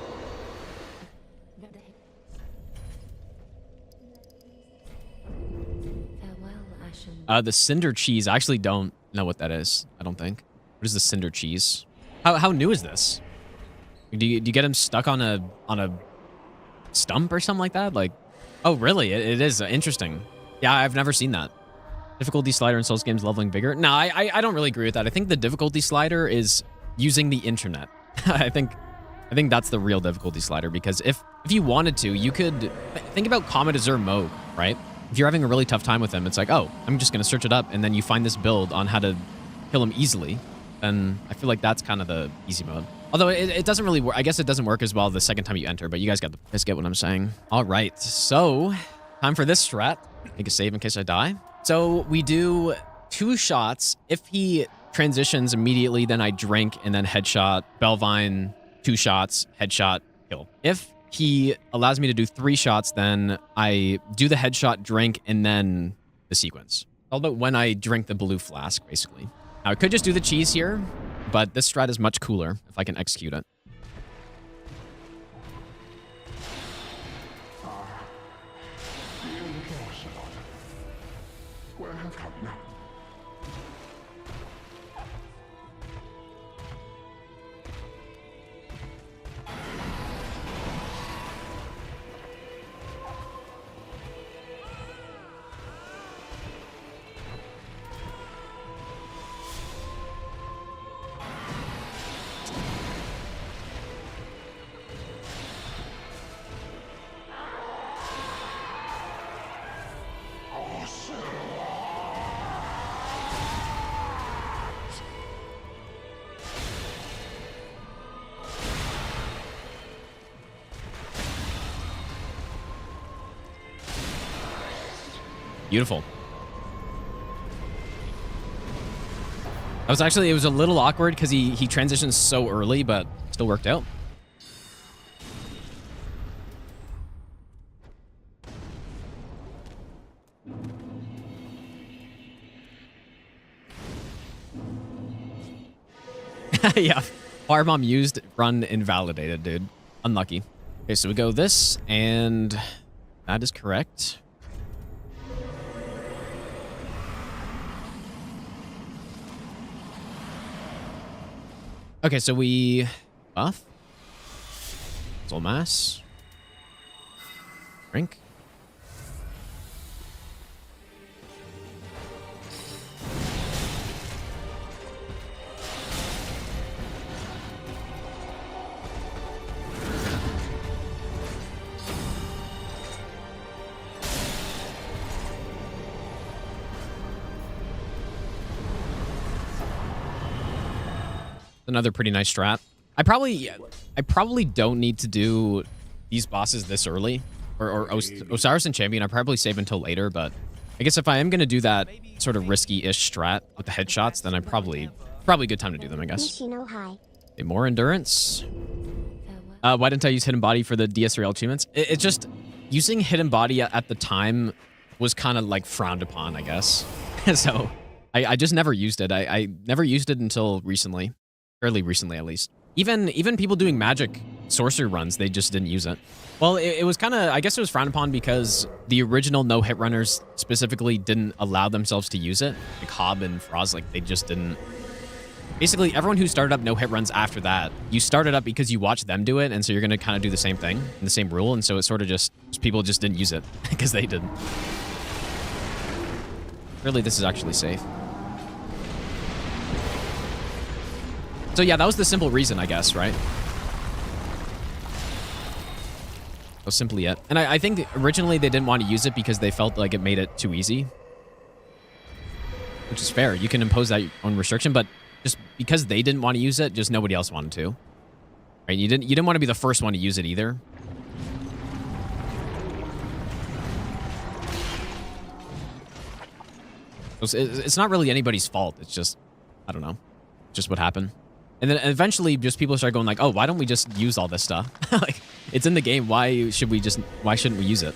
The Cinder cheese, I actually don't know what that is, I don't think. What is the Cinder cheese? How new is this? Do you get him stuck on a stump or something like that? Like, oh really? It is interesting. Yeah, I've never seen that. Difficulty slider in Souls games leveling bigger. No, I don't really agree with that. I think the difficulty slider is using the internet. I think that's the real difficulty slider, because if you wanted to, you could think about Comet Azure mode, right? If you're having a really tough time with him, it's like, oh, I'm just gonna search it up, and then you find this build on how to kill him easily. Then I feel like that's kind of the easy mode. Although it doesn't really work. I guess it doesn't work as well the second time you enter, but you guys get what I'm saying. All right, so time for this strat. Make a save in case I die. So we do 2 shots. If he transitions immediately, then I drink and then headshot, Bellvine, 2 shots, headshot, kill. If he allows me to do 3 shots, then I do the headshot, drink, and then the sequence. It's all about when I drink the blue flask, basically. Now, I could just do the cheese here, but this strat is much cooler if I can execute it. Beautiful. That was actually, it was a little awkward because he transitioned so early, but still worked out. Yeah. Firebomb used, run invalidated, dude. Unlucky. Okay, so we go this, and that is correct. Okay, so we buff. Soul Mass. Drink. Another pretty nice strat. I probably don't need to do these bosses this early, or Osiris and Champion. I probably save until later, but I guess if I am gonna do that sort of risky-ish strat with the headshots, then I probably good time to do them, I guess. Okay, more endurance. Why didn't I use Hidden Body for the DS3L achievements? It's just using Hidden Body at the time was kind of like frowned upon, I guess. So I just never used it. I never used it until recently. Fairly recently, at least. Even people doing magic sorcery runs, they just didn't use it. Well, it was kind of, I guess it was frowned upon because the original no-hit runners specifically didn't allow themselves to use it. Like Hob and Froz, like they just didn't. Basically, everyone who started up no-hit runs after that, you started up because you watched them do it, and so you're going to kind of do the same thing, the same rule, and so it sort of just, people just didn't use it because they didn't. Really, this is actually safe. So yeah, that was the simple reason, I guess, right? That was simply it. And I think originally they didn't want to use it because they felt like it made it too easy. Which is fair. You can impose that own restriction, but just because they didn't want to use it, just nobody else wanted to. Right? You didn't want to be the first one to use it either. It's not really anybody's fault. It's just, I don't know, just what happened. And then eventually just people start going like, oh, why don't we just use all this stuff? Like, it's in the game. Why shouldn't we use it?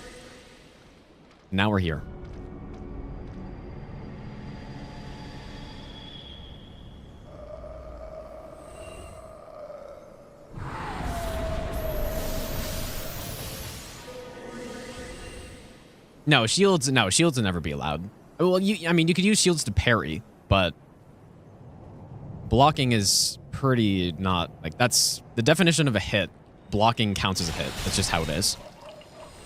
Now we're here. No, shields will never be allowed. Well, I mean, you could use shields to parry, but blocking is pretty not, like, that's the definition of a hit. Blocking counts as a hit. That's just how it is.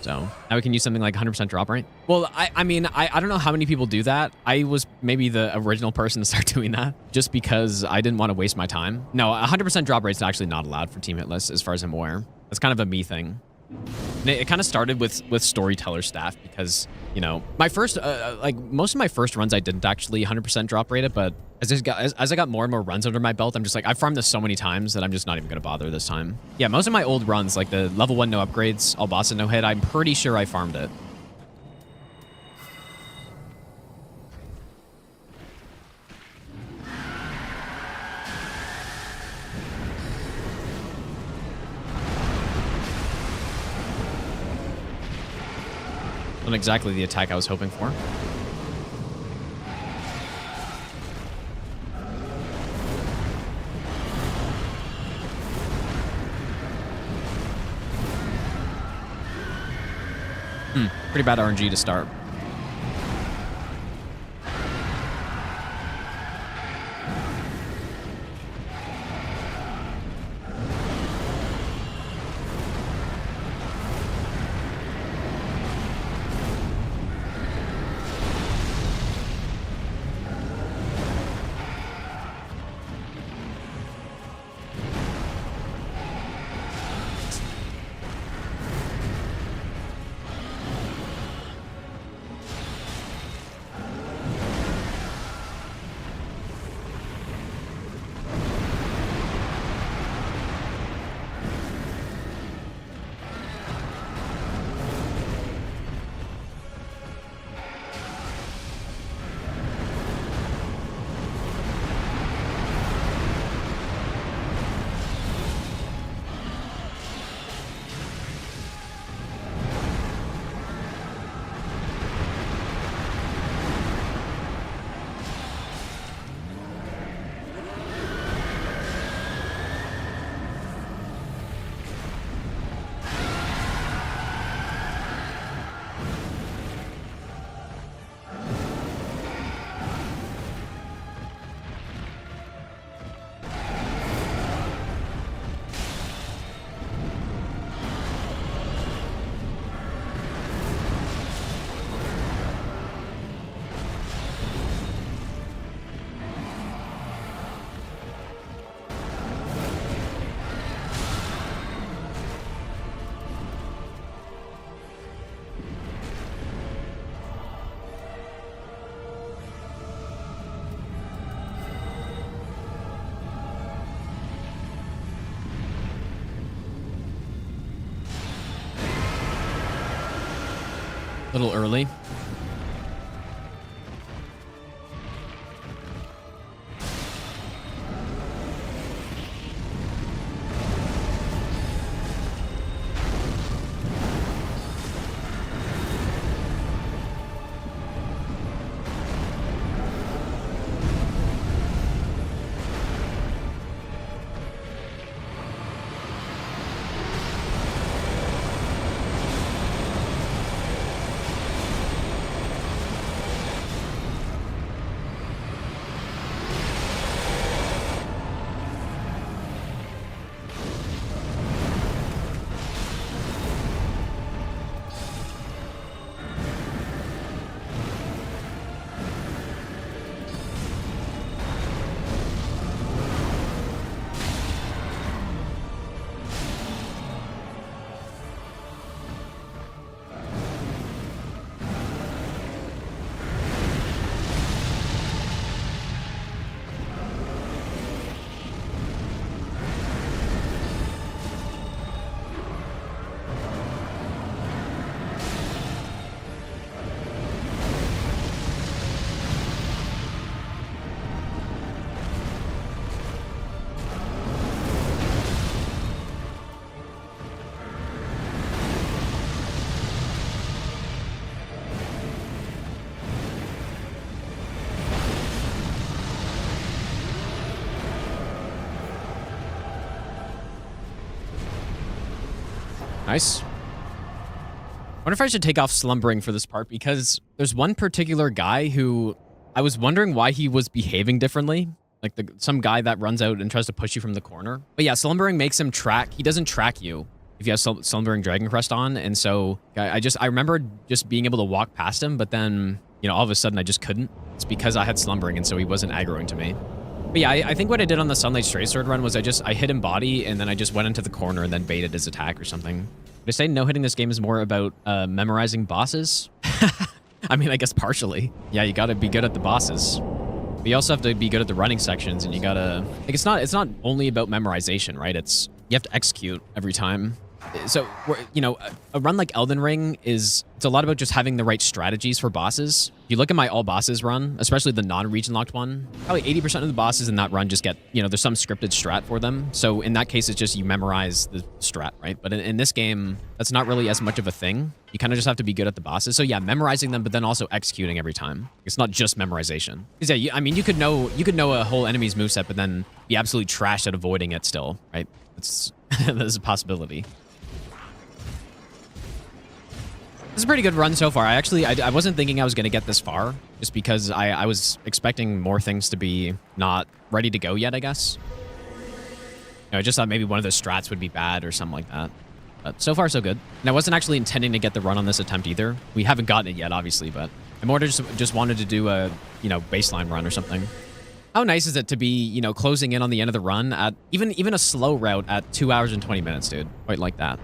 So now we can use something like 100% drop rate. Well, I mean, I don't know how many people do that. I was maybe the original person to start doing that just because I didn't want to waste my time. No, 100% drop rate is actually not allowed for team hit lists as far as I'm aware. That's kind of a me thing. And it kind of started with storyteller staff because, you know, my first, like most of my first runs, I didn't actually 100% drop rate it, but as I got more and more runs under my belt, I'm just like, I've farmed this so many times that I'm just not even going to bother this time. Yeah, most of my old runs, like the level 1 no upgrades, all boss and no hit, I'm pretty sure I farmed it. Not exactly the attack I was hoping for. Pretty bad RNG to start. A little early. Nice. Wonder if I should take off slumbering for this part because there's one particular guy who I was wondering why he was behaving differently. Like some guy that runs out and tries to push you from the corner. But yeah, slumbering makes him track. He doesn't track you if you have slumbering Dragon Crest on. And so I remember just being able to walk past him, but then, you know, all of a sudden I just couldn't. It's because I had slumbering, and so he wasn't aggroing to me. But yeah, I think what I did on the Sunlight Stray Sword run was I hit him body, and then I just went into the corner and then baited his attack or something. Did I say no-hitting this game is more about memorizing bosses? I mean, I guess partially. Yeah, you gotta be good at the bosses. But you also have to be good at the running sections, and you gotta... Like, it's not only about memorization, right? You have to execute every time. So, you know, a run like Elden Ring it's a lot about just having the right strategies for bosses. If you look at my all bosses run, especially the non-region locked one, probably 80% of the bosses in that run just get, you know, there's some scripted strat for them. So in that case, it's just you memorize the strat, right? But in this game, that's not really as much of a thing. You kind of just have to be good at the bosses. So yeah, memorizing them, but then also executing every time. It's not just memorization. Because yeah, I mean, you could know a whole enemy's moveset, but then be absolutely trash at avoiding it still, right? There's a possibility. This is a pretty good run so far. I wasn't thinking I was going to get this far, just because I was expecting more things to be not ready to go yet, I guess. You know, I just thought maybe one of the strats would be bad or something like that. But so far, so good. And I wasn't actually intending to get the run on this attempt either. We haven't gotten it yet, obviously, but I more just wanted to do a, you know, baseline run or something. How nice is it to be, you know, closing in on the end of the run at even a slow route at 2 hours and 20 minutes, dude? Quite like that.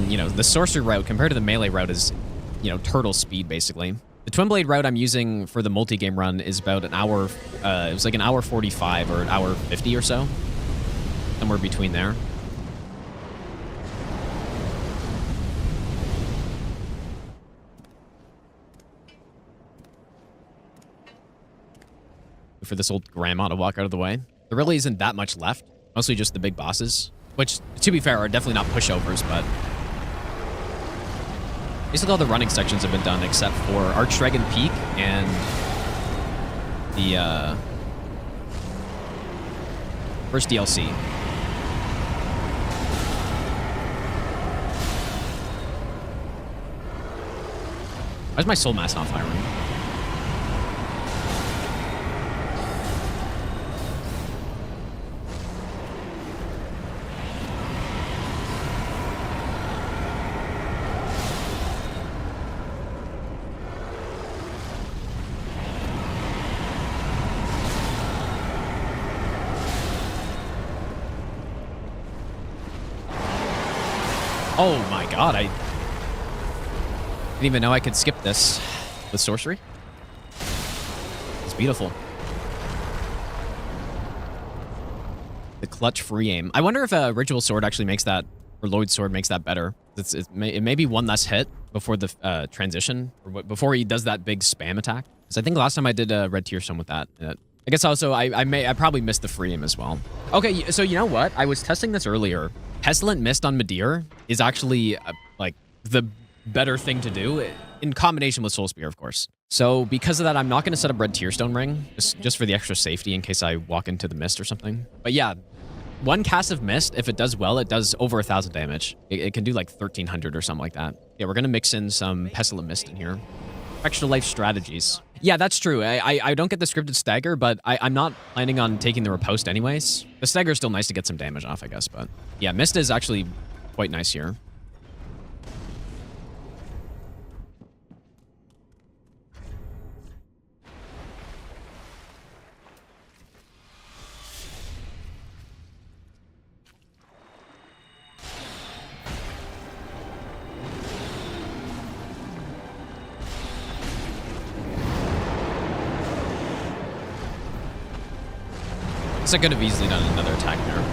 You know, the sorcery route compared to the melee route is, you know, turtle speed, basically. The twin blade route I'm using for the multi-game run is about an hour, it was like an hour 45 or an hour 50 or so. Somewhere between there. For this old grandma to walk out of the way. There really isn't that much left. Mostly just the big bosses. Which, to be fair, are definitely not pushovers, but... Basically all the running sections have been done except for Archdragon Peak and the first DLC. Why is my soul mass not firing? Oh my god, I didn't even know I could skip this with sorcery. It's beautiful. The clutch free aim. I wonder if a ritual sword actually makes that, or Lloyd's sword makes that better. It may be one less hit before the transition, or before he does that big spam attack. Because I think last time I did a red tier stone with that. I guess also I probably missed the free aim as well. Okay, so you know what? I was testing this earlier. Pestilent Mist on Midir is actually like the better thing to do in combination with Soul Spear, of course. So because of that, I'm not going to set up Red Tearstone Ring just for the extra safety in case I walk into the mist or something. But yeah, one cast of Mist, if it does well, it does over 1,000 damage. It can do like 1,300 or something like that. Yeah, we're going to mix in some Pestilent Mist in here. Extra life strategies. Yeah, that's true. I don't get the scripted stagger, but I'm not planning on taking the riposte anyways. The stagger is still nice to get some damage off, I guess, but yeah, Mist is actually quite nice here. I could have easily done another attack there.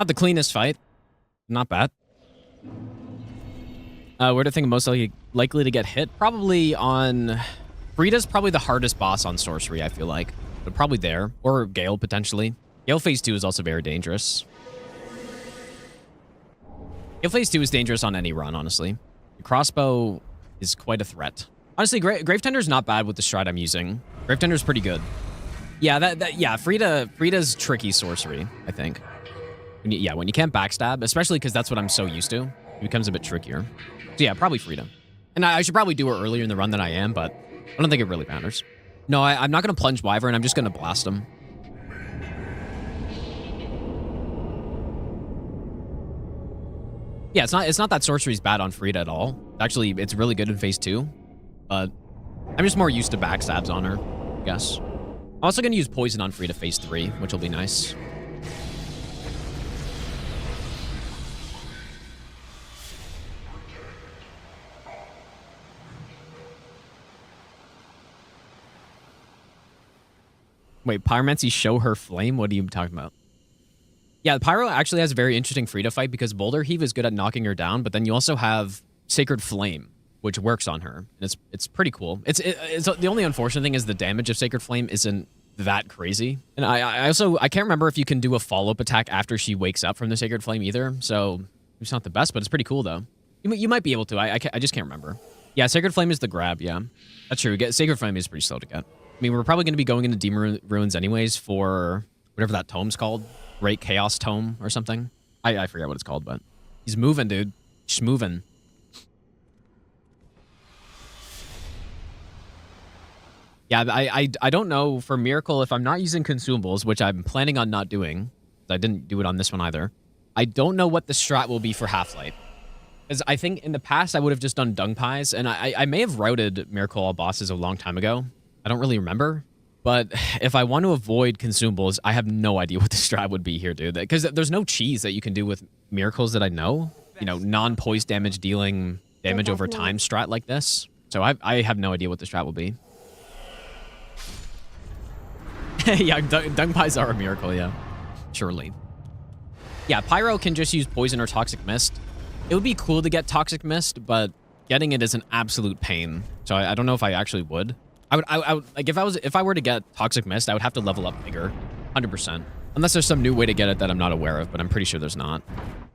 Not the cleanest fight. Not bad. Where do I think I'm most likely to get hit? Probably on... Frida's probably the hardest boss on Sorcery, I feel like. But probably there. Or Gale, potentially. Gale Phase 2 is also very dangerous. Gale Phase 2 is dangerous on any run, honestly. The crossbow is quite a threat. Honestly, Gravetender's not bad with the strat I'm using. Gravetender's pretty good. Yeah, yeah, Frida's tricky sorcery, I think. When you can't backstab, especially because that's what I'm so used to, it becomes a bit trickier. So yeah, probably Frida. And I should probably do her earlier in the run than I am, but I don't think it really matters. No, I'm not going to plunge Wyvern. I'm just going to blast him. Yeah, it's not that sorcery's bad on Frida at all. Actually, it's really good in Phase 2. But I'm just more used to backstabs on her, I guess. I'm also going to use Poison on Frida Phase 3, which will be nice. Wait, Pyromancy show her flame? What are you talking about? Yeah, Pyro actually has a very interesting Frida fight because Boulder Heave is good at knocking her down, but then you also have Sacred Flame, which works on her. And it's pretty cool. It's the only unfortunate thing is the damage of Sacred Flame isn't that crazy. And I can't remember if you can do a follow-up attack after she wakes up from the Sacred Flame either, so it's not the best, but it's pretty cool though. You might be able to. I just can't remember. Yeah, Sacred Flame is the grab, yeah. That's true. Sacred Flame is pretty slow to get. I mean, we're probably going to be going into Demon Ruins anyways for whatever that tome's called. Great Chaos Tome or something. I forget what it's called, but he's moving, dude. Schmoving. Yeah, I don't know for Miracle if I'm not using consumables, which I'm planning on not doing. I didn't do it on this one either. I don't know what the strat will be for Half-Light. Because I think in the past I would have just done Dung Pies, and I may have routed Miracle all bosses a long time ago. I don't really remember. But if I want to avoid consumables, I have no idea what the strat would be here, dude. Because there's no cheese that you can do with Miracles that I know. You know, non-poise damage dealing damage over time strat like this. So I have no idea what the strat will be. Yeah, Dung Pies are a miracle, yeah. Surely. Yeah, Pyro can just use Poison or Toxic Mist. It would be cool to get Toxic Mist, but getting it is an absolute pain. So I don't know if I actually would. I would like if I were to get Toxic Mist, I would have to level up Vigor, 100%. Unless there's some new way to get it that I'm not aware of, but I'm pretty sure there's not.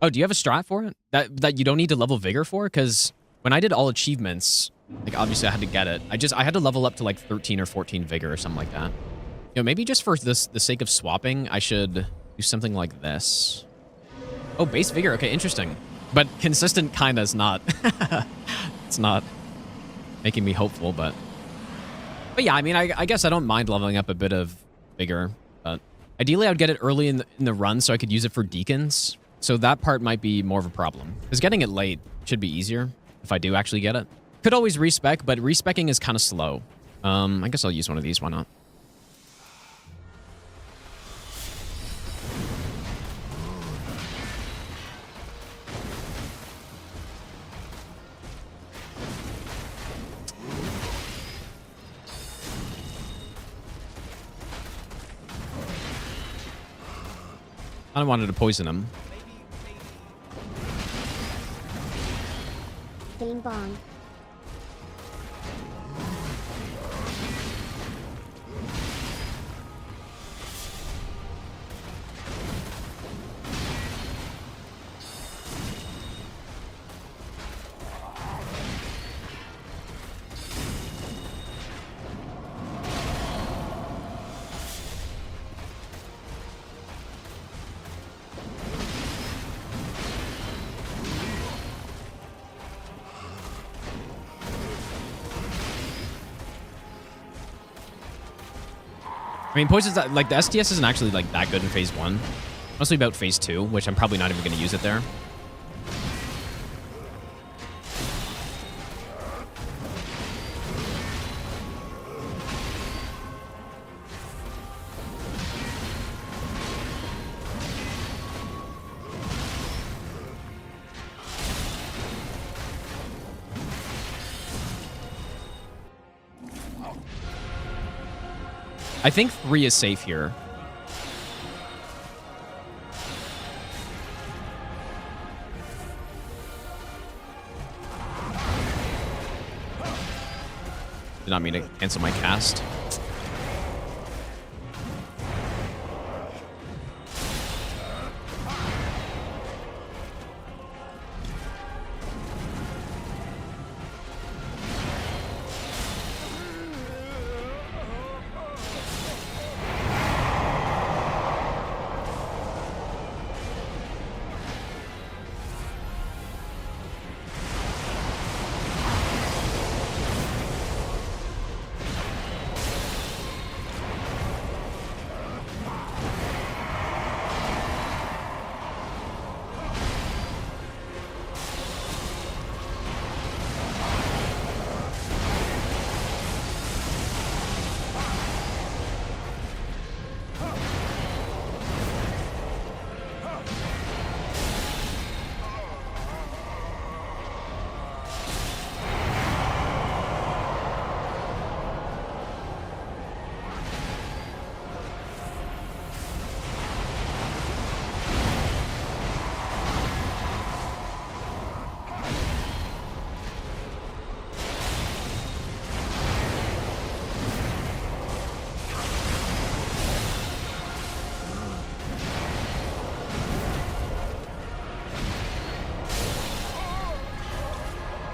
Oh, do you have a strat for it that you don't need to level Vigor for? Because when I did all achievements, like obviously I had to get it. I had to level up to like 13 or 14 Vigor or something like that. You know, maybe just for the sake of swapping, I should do something like this. Oh, base Vigor. Okay, interesting. But consistent kinda is not. It's not making me hopeful, but yeah, I mean, I guess I don't mind leveling up a bit of Vigor, but ideally I would get it early in the run so I could use it for Deacons. So that part might be more of a problem. Because getting it late should be easier if I do actually get it. Could always respec, but respecking is kind of slow. I guess I'll use one of these, why not? I don't wanted to poison him. Bing bong. I mean, Poison's like the STS isn't actually like that good in Phase 1. Mostly about Phase 2, which I'm probably not even going to use it there. I think 3 is safe here. Did not mean to cancel my cast.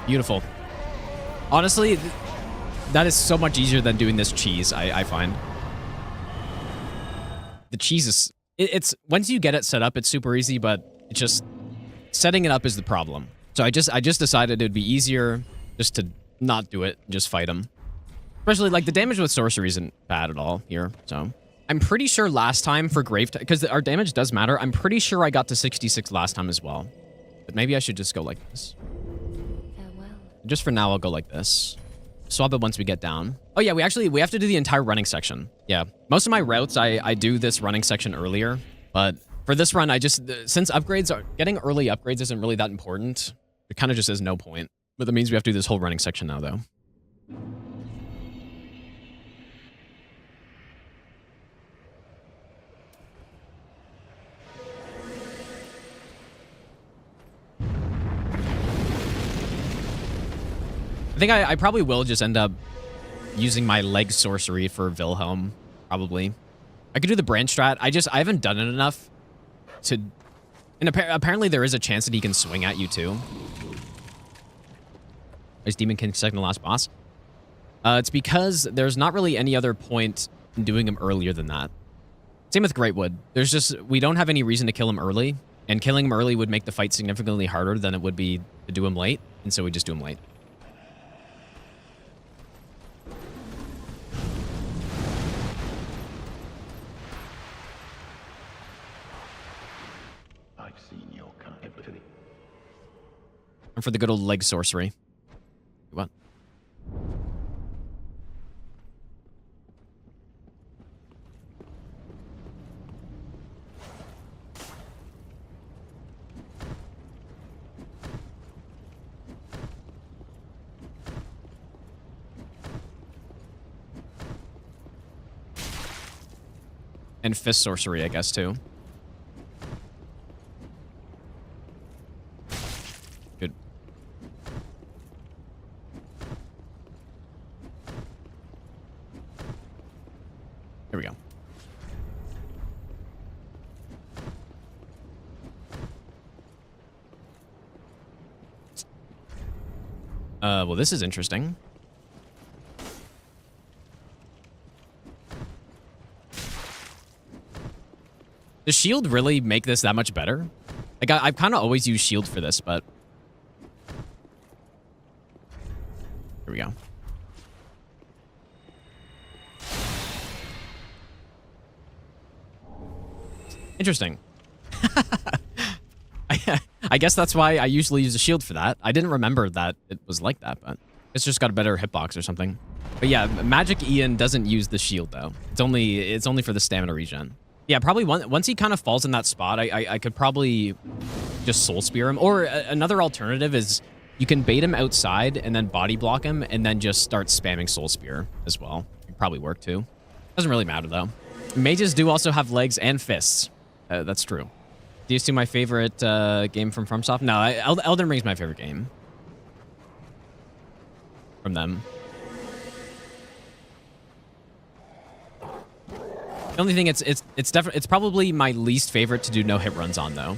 Beautiful. Honestly, that is so much easier than doing this cheese, I find. The cheese is... It's once you get it set up, it's super easy, but it's just... Setting it up is the problem. So I just decided it would be easier just to not do it, just fight them. Especially, like, the damage with sorcery isn't bad at all here, so... I'm pretty sure last time for Grave... Because our damage does matter, I'm pretty sure I got to 66 last time as well. But maybe I should just go like this. Just for now, I'll go like this. Swap it once we get down. Oh yeah, we have to do the entire running section. Yeah, most of my routes, I do this running section earlier. But for this run, since getting early upgrades isn't really that important, it kind of just is no point. But that means we have to do this whole running section now, though. I think I probably will just end up using my leg sorcery for Wilhelm, probably. I could do the branch strat. I haven't done it enough to... And apparently there is a chance that he can swing at you, too. Is Demon King second to last boss? It's because there's not really any other point in doing him earlier than that. Same with Greatwood. We don't have any reason to kill him early, and killing him early would make the fight significantly harder than it would be to do him late, and so we just do him late. And for the good old leg sorcery. What? And fist sorcery, I guess, too. Good. Here we go. Well, this is interesting. Does shield really make this that much better? Like, I've kind of always used shield for this, but... Here we go. Interesting. I guess that's why I usually use a shield for that. I didn't remember that it was like that, but it's just got a better hitbox or something. But yeah, Magic Ian doesn't use the shield, though. It's only for the stamina regen. Yeah, probably once he kind of falls in that spot, I could probably just Soul Spear him. Or another alternative is you can bait him outside and then body block him and then just start spamming Soul Spear as well. It'd probably work too. Doesn't really matter though. Mages do also have legs and fists. That's true. Do you see my favorite game from FromSoft? No, Elden Ring's my favorite game from them. The only thing it's probably my least favorite to do no hit runs on though.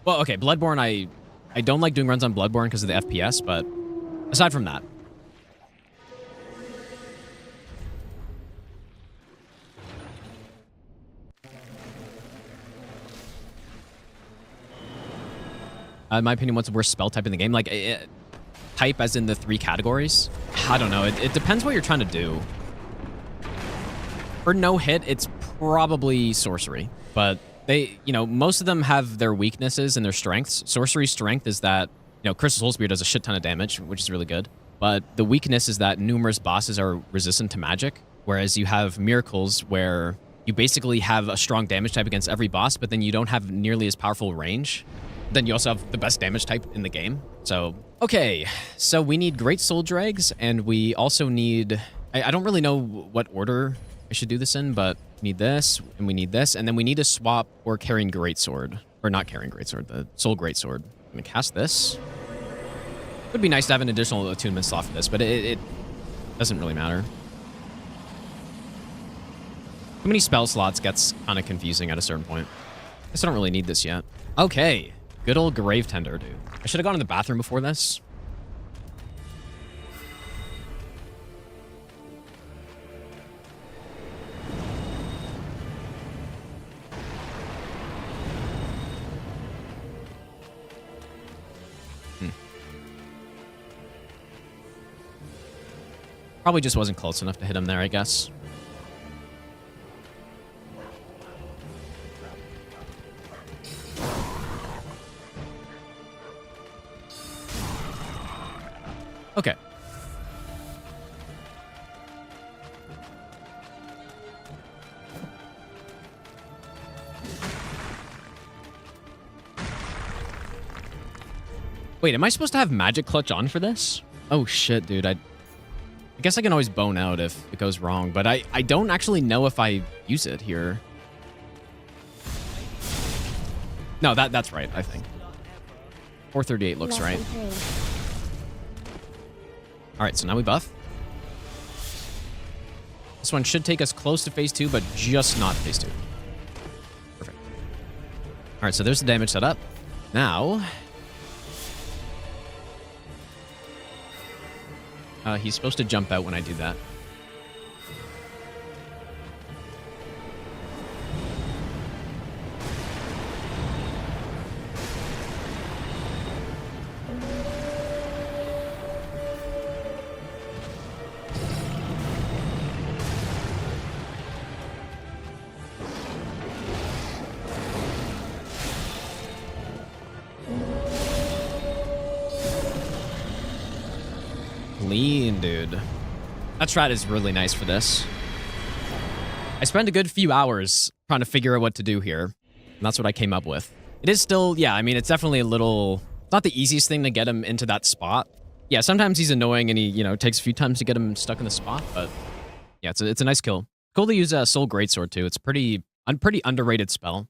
Well, okay, Bloodborne I don't like doing runs on Bloodborne because of the FPS, but aside from that. In my opinion, what's the worst spell type in the game? Like, type as in the 3 categories? I don't know. It depends what you're trying to do. For no hit, it's probably sorcery. But they, most of them have their weaknesses and their strengths. Sorcery's strength is that, Crystal Soul Spear does a shit ton of damage, which is really good. But the weakness is that numerous bosses are resistant to magic, whereas you have miracles where you basically have a strong damage type against every boss, but then you don't have nearly as powerful range. Then you also have the best damage type in the game. So, okay. So we need Great Soul Dregs, and we also need... I don't really know what order I should do this in, but we need this, and we need this, and then we need to swap or Carrying Greatsword. Or not Carrying Greatsword, the Soul Greatsword. I'm going to cast this. It would be nice to have an additional attunement slot for this, but it doesn't really matter. Too many spell slots gets kind of confusing at a certain point. I guess I don't really need this yet. Okay. Good old Grave Tender, dude. I should have gone in the bathroom before this. Probably just wasn't close enough to hit him there, I guess. Okay. Wait, am I supposed to have Magic Clutch on for this? Oh shit, dude. I guess I can always bone out if it goes wrong, but I don't actually know if I use it here. No, that's right, I think. 438 looks right. All right, so now we buff. This one should take us close to phase 2, but just not phase 2. Perfect. All right, so there's the damage set up. Now, he's supposed to jump out when I do that. Clean, dude. That strat is really nice for this. I spent a good few hours trying to figure out what to do here, and that's what I came up with. It is still, yeah, I mean, it's definitely a little... It's not the easiest thing to get him into that spot. Yeah, sometimes he's annoying and he, takes a few times to get him stuck in the spot, but yeah, it's a nice kill. Cool to use a Soul Greatsword, too. It's a pretty underrated spell.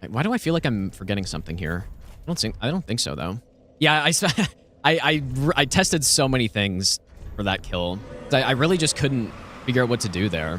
Why do I feel like I'm forgetting something here? I don't think so, though. Yeah, I tested so many things for that kill. I really just couldn't figure out what to do there.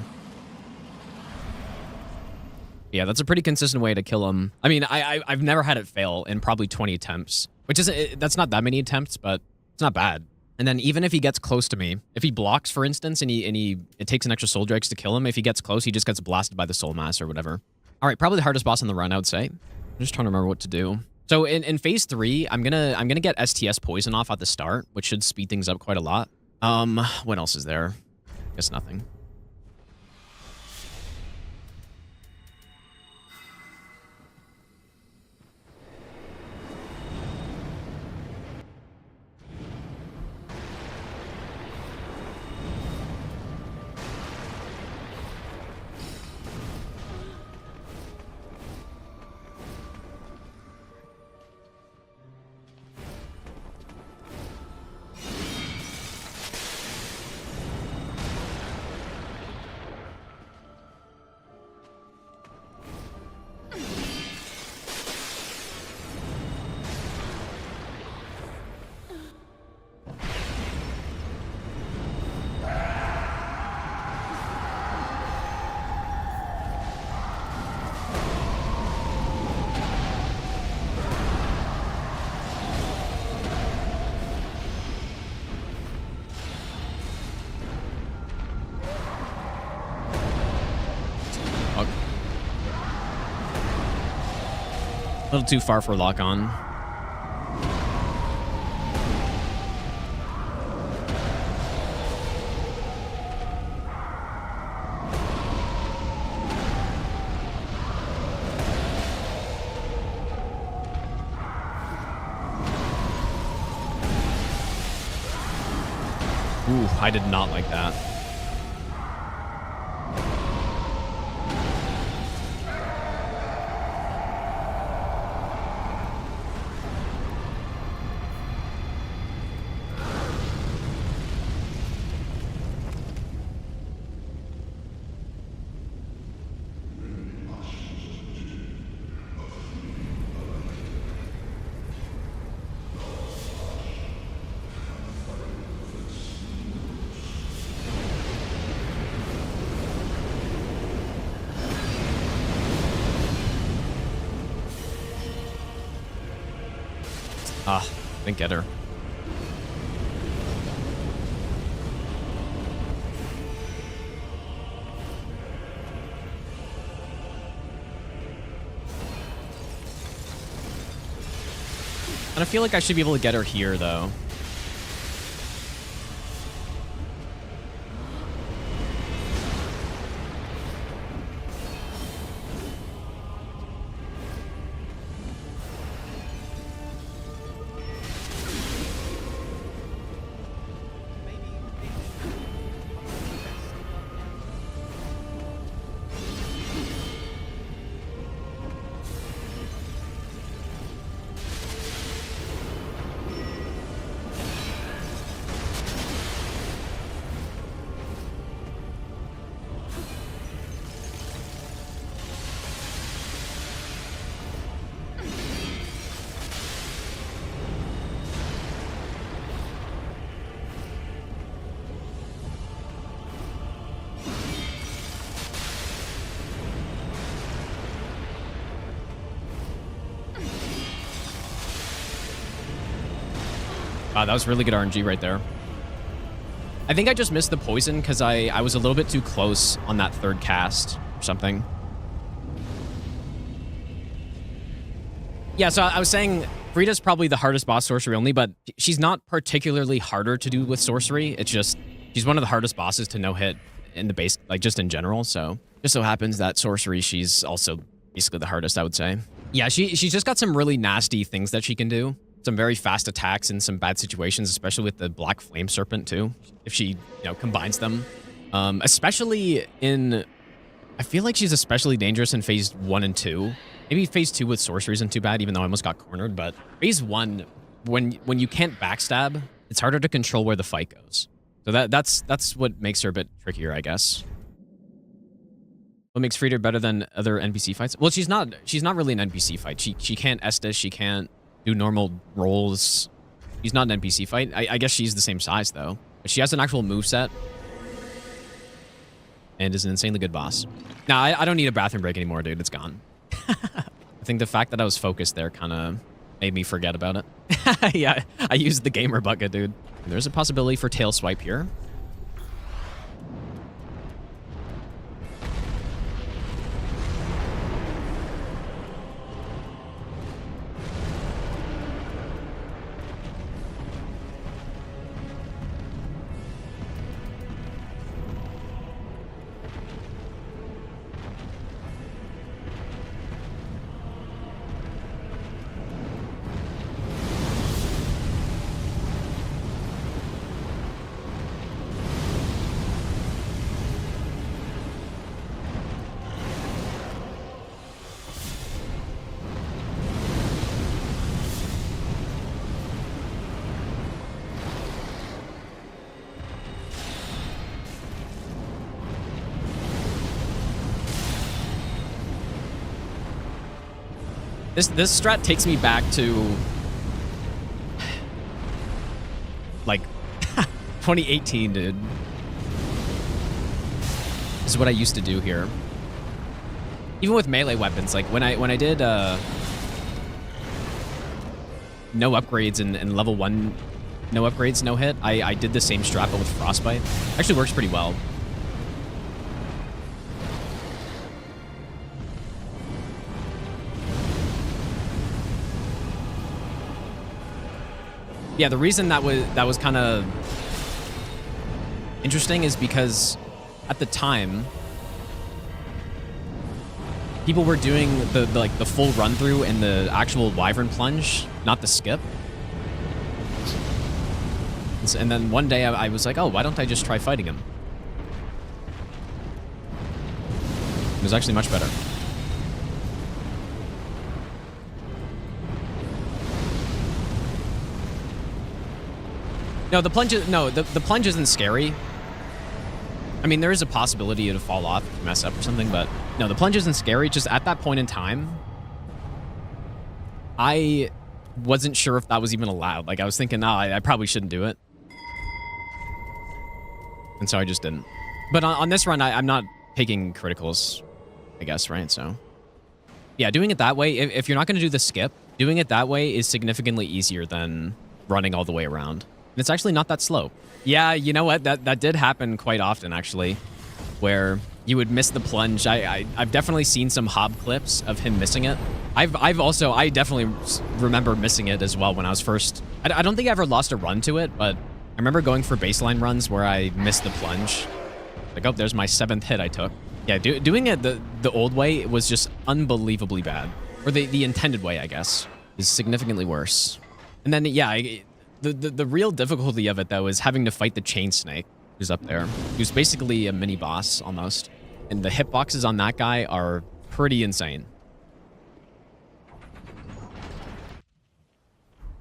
Yeah, that's a pretty consistent way to kill him. I mean, I've never had it fail in probably 20 attempts, which isn't, that's not that many attempts, but it's not bad. And then even if he gets close to me, if he blocks, for instance, and it takes an extra Soul Dregs to kill him, if he gets close, he just gets blasted by the Soul Mass or whatever. All right, probably the hardest boss on the run, I would say. I'm just trying to remember what to do. So in phase 3, I'm gonna get STS poison off at the start, which should speed things up quite a lot. What else is there? I guess nothing. A little too far for lock on. Ooh, I did not like that. Ah, didn't get her. And I feel like I should be able to get her here, though. Wow, that was really good RNG right there. I think I just missed the poison because I was a little bit too close on that third cast or something. Yeah, so I was saying Frida's probably the hardest boss sorcery only, but she's not particularly harder to do with sorcery. It's just she's one of the hardest bosses to no-hit in the base, like just in general. So just so happens that sorcery, she's also basically the hardest, I would say. Yeah, she's just got some really nasty things that she can do. Some very fast attacks in some bad situations, especially with the Black Flame Serpent too, if she, combines them. Especially in... I feel like she's especially dangerous in phase 1 and 2. Maybe phase 2 with sorcery isn't too bad, even though I almost got cornered, but phase 1, when you can't backstab, it's harder to control where the fight goes. So that's what makes her a bit trickier, I guess. What makes Frida better than other NPC fights? Well, she's not really an NPC fight. She can't Estus, she can't do normal rolls. She's not an NPC fight. I guess she's the same size, though. But she has an actual moveset. And is an insanely good boss. Nah, I don't need a bathroom break anymore, dude. It's gone. I think the fact that I was focused there kind of made me forget about it. Yeah, I used the gamer bucket, dude. There's a possibility for tail swipe here. This strat takes me back to like 2018, dude. This is what I used to do here. Even with melee weapons, like when I did no upgrades and level 1 no upgrades, no hit, I did the same strat but with frostbite. Actually works pretty well. Yeah, the reason that was kind of interesting is because at the time people were doing the full run through and the actual wyvern plunge, not the skip. And then one day I was like, oh, why don't I just try fighting him? It was actually much better. No, the plunge isn't scary. I mean, there is a possibility to fall off if you mess up or something, but no, the plunge isn't scary. Just at that point in time, I wasn't sure if that was even allowed. Like, I was thinking, no, I probably shouldn't do it. And so I just didn't. But on this run, I'm not taking criticals, I guess, right? So, yeah, doing it that way, if you're not going to do the skip, doing it that way is significantly easier than running all the way around. And it's actually not that slow. Yeah, you know what? That did happen quite often, actually, where you would miss the plunge. I've definitely seen some Hob clips of him missing it. I definitely remember missing it as well when I was first. I don't think I ever lost a run to it, but I remember going for baseline runs where I missed the plunge. Like, oh, there's my 7th hit I took. Yeah, doing it the old way was just unbelievably bad. Or the intended way, I guess, is significantly worse. And then, yeah, the real difficulty of it, though, is having to fight the chain snake who's up there. Who's basically a mini boss, almost. And the hitboxes on that guy are pretty insane.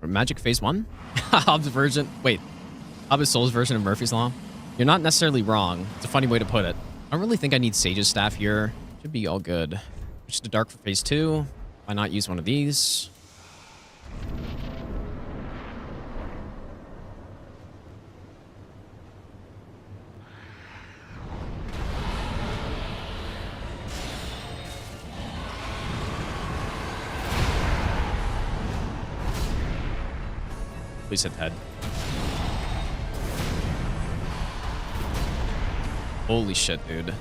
Magic phase 1? Hobbs version. Wait. Hobbs Soul's version of Murphy's Law? You're not necessarily wrong. It's a funny way to put it. I don't really think I need Sage's Staff here. Should be all good. Switch to Dark for phase 2. Why not use one of these? Please hit head. Holy shit, dude. That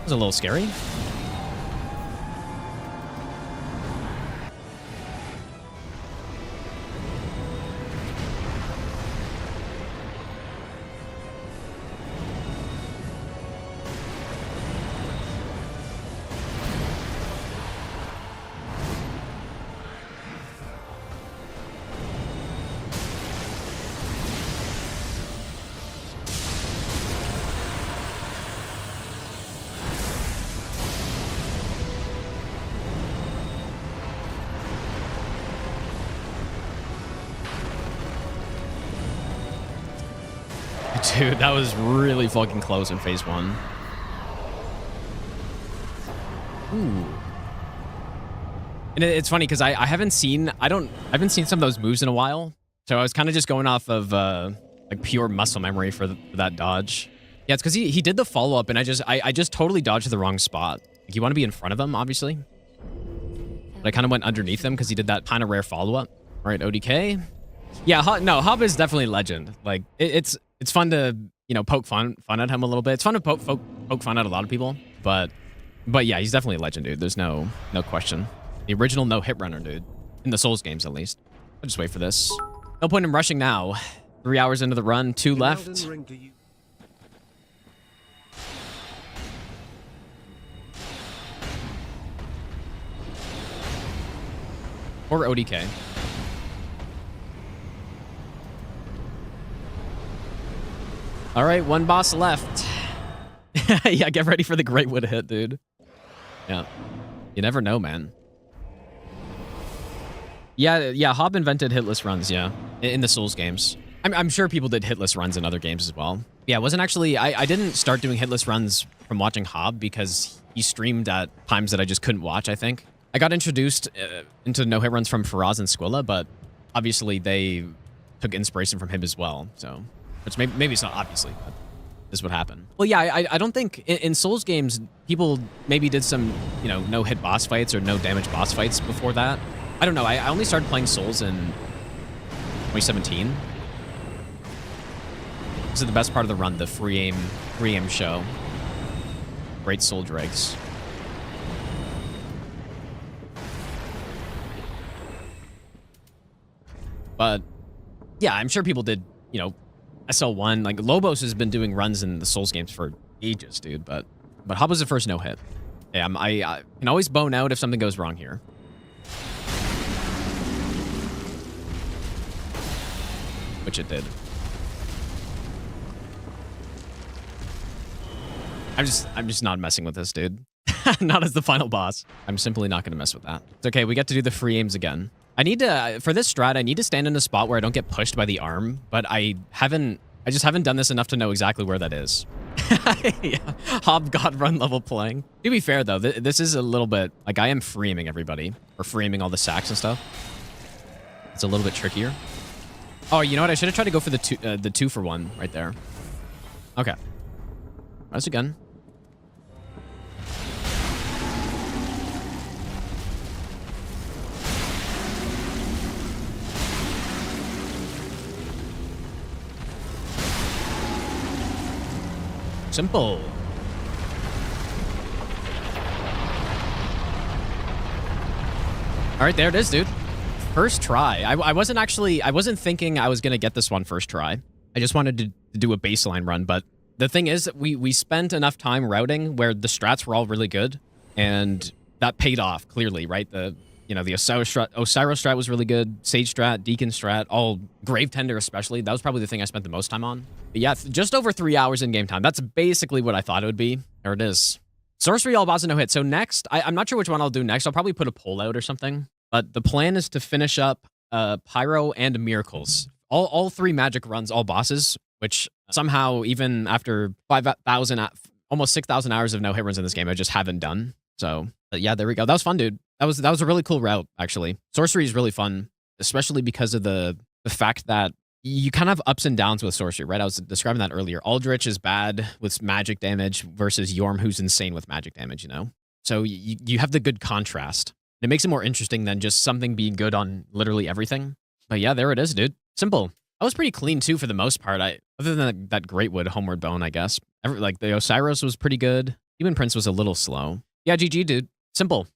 was a little scary. Dude, that was really fucking close in phase 1. Ooh. And it's funny because I haven't seen some of those moves in a while. So I was kind of just going off of like pure muscle memory for that dodge. Yeah, it's because he did the follow-up and I just totally dodged the wrong spot. Like, you want to be in front of him, obviously. But I kind of went underneath him because he did that kind of rare follow-up. All right, ODK. Yeah, no, Hob is definitely legend. Like, it's fun to, you know, poke fun at him a little bit. It's fun to poke fun at a lot of people, but yeah, he's definitely a legend, dude. There's no question. The original no-hit runner, dude. In the Souls games, at least. I'll just wait for this. No point in rushing now. 3 hours into the run, 2 left. Or ODK. All right, 1 boss left. Yeah, get ready for the Great Wood hit, dude. Yeah. You never know, man. Yeah, Hob invented hitless runs, yeah, in the Souls games. I'm sure people did hitless runs in other games as well. Yeah, it wasn't actually... I didn't start doing hitless runs from watching Hob because he streamed at times that I just couldn't watch, I think. I got introduced into no-hit runs from Faraz and Squilla, but obviously they took inspiration from him as well, so... Which maybe it's not obviously, but this is what happened. Well, yeah, I don't think in Souls games, people maybe did some, you know, no-hit boss fights or no-damage boss fights before that. I don't know. I only started playing Souls in 2017. This is the best part of the run, the free aim show. Great soul dregs. But yeah, I'm sure people did, you know, SL1. Like, Lobos has been doing runs in the Souls games for ages, dude. But Hub was the first no-hit. Yeah, I can always bone out if something goes wrong here. Which it did. I'm just not messing with this, dude. Not as the final boss. I'm simply not going to mess with that. It's okay. We get to do the free aims again. I need to, for this strat, I need to stand in a spot where I don't get pushed by the arm, but I just haven't done this enough to know exactly where that is. Yeah. Hob God run level playing. To be fair, though, this is a little bit, like, I am free aiming everybody, or free aiming all the sacks and stuff. It's a little bit trickier. Oh, you know what? I should have tried to go for the 2-for-1 right there. Okay. That's a gun. Simple. All right, there it is, dude. First try. I wasn't thinking I was going to get this one first try. I just wanted to do a baseline run, but the thing is, we spent enough time routing where the strats were all really good, and that paid off, clearly, right? The Osiris strat was really good, Sage strat, Deacon strat, all Grave Tender especially. That was probably the thing I spent the most time on. But yeah, just over 3 hours in game time. That's basically what I thought it would be. There it is. Sorcery all boss and no hit. So next, I'm not sure which one I'll do next. I'll probably put a poll out or something. But the plan is to finish up Pyro and Miracles. All 3 magic runs, all bosses, which somehow, even after 5,000, almost 6,000 hours of no hit runs in this game, I just haven't done. So yeah, there we go. That was fun, dude. That was a really cool route, actually. Sorcery is really fun, especially because of the fact that you kind of have ups and downs with sorcery, right? I was describing that earlier. Aldrich is bad with magic damage versus Yorm, who's insane with magic damage, you know? So you have the good contrast. It makes it more interesting than just something being good on literally everything. But yeah, there it is, dude. Simple. I was pretty clean, too, for the most part. Other than that Greatwood Homeward Bone, I guess. Like, the Osiris was pretty good. Even Prince was a little slow. Yeah, GG, dude. Simple.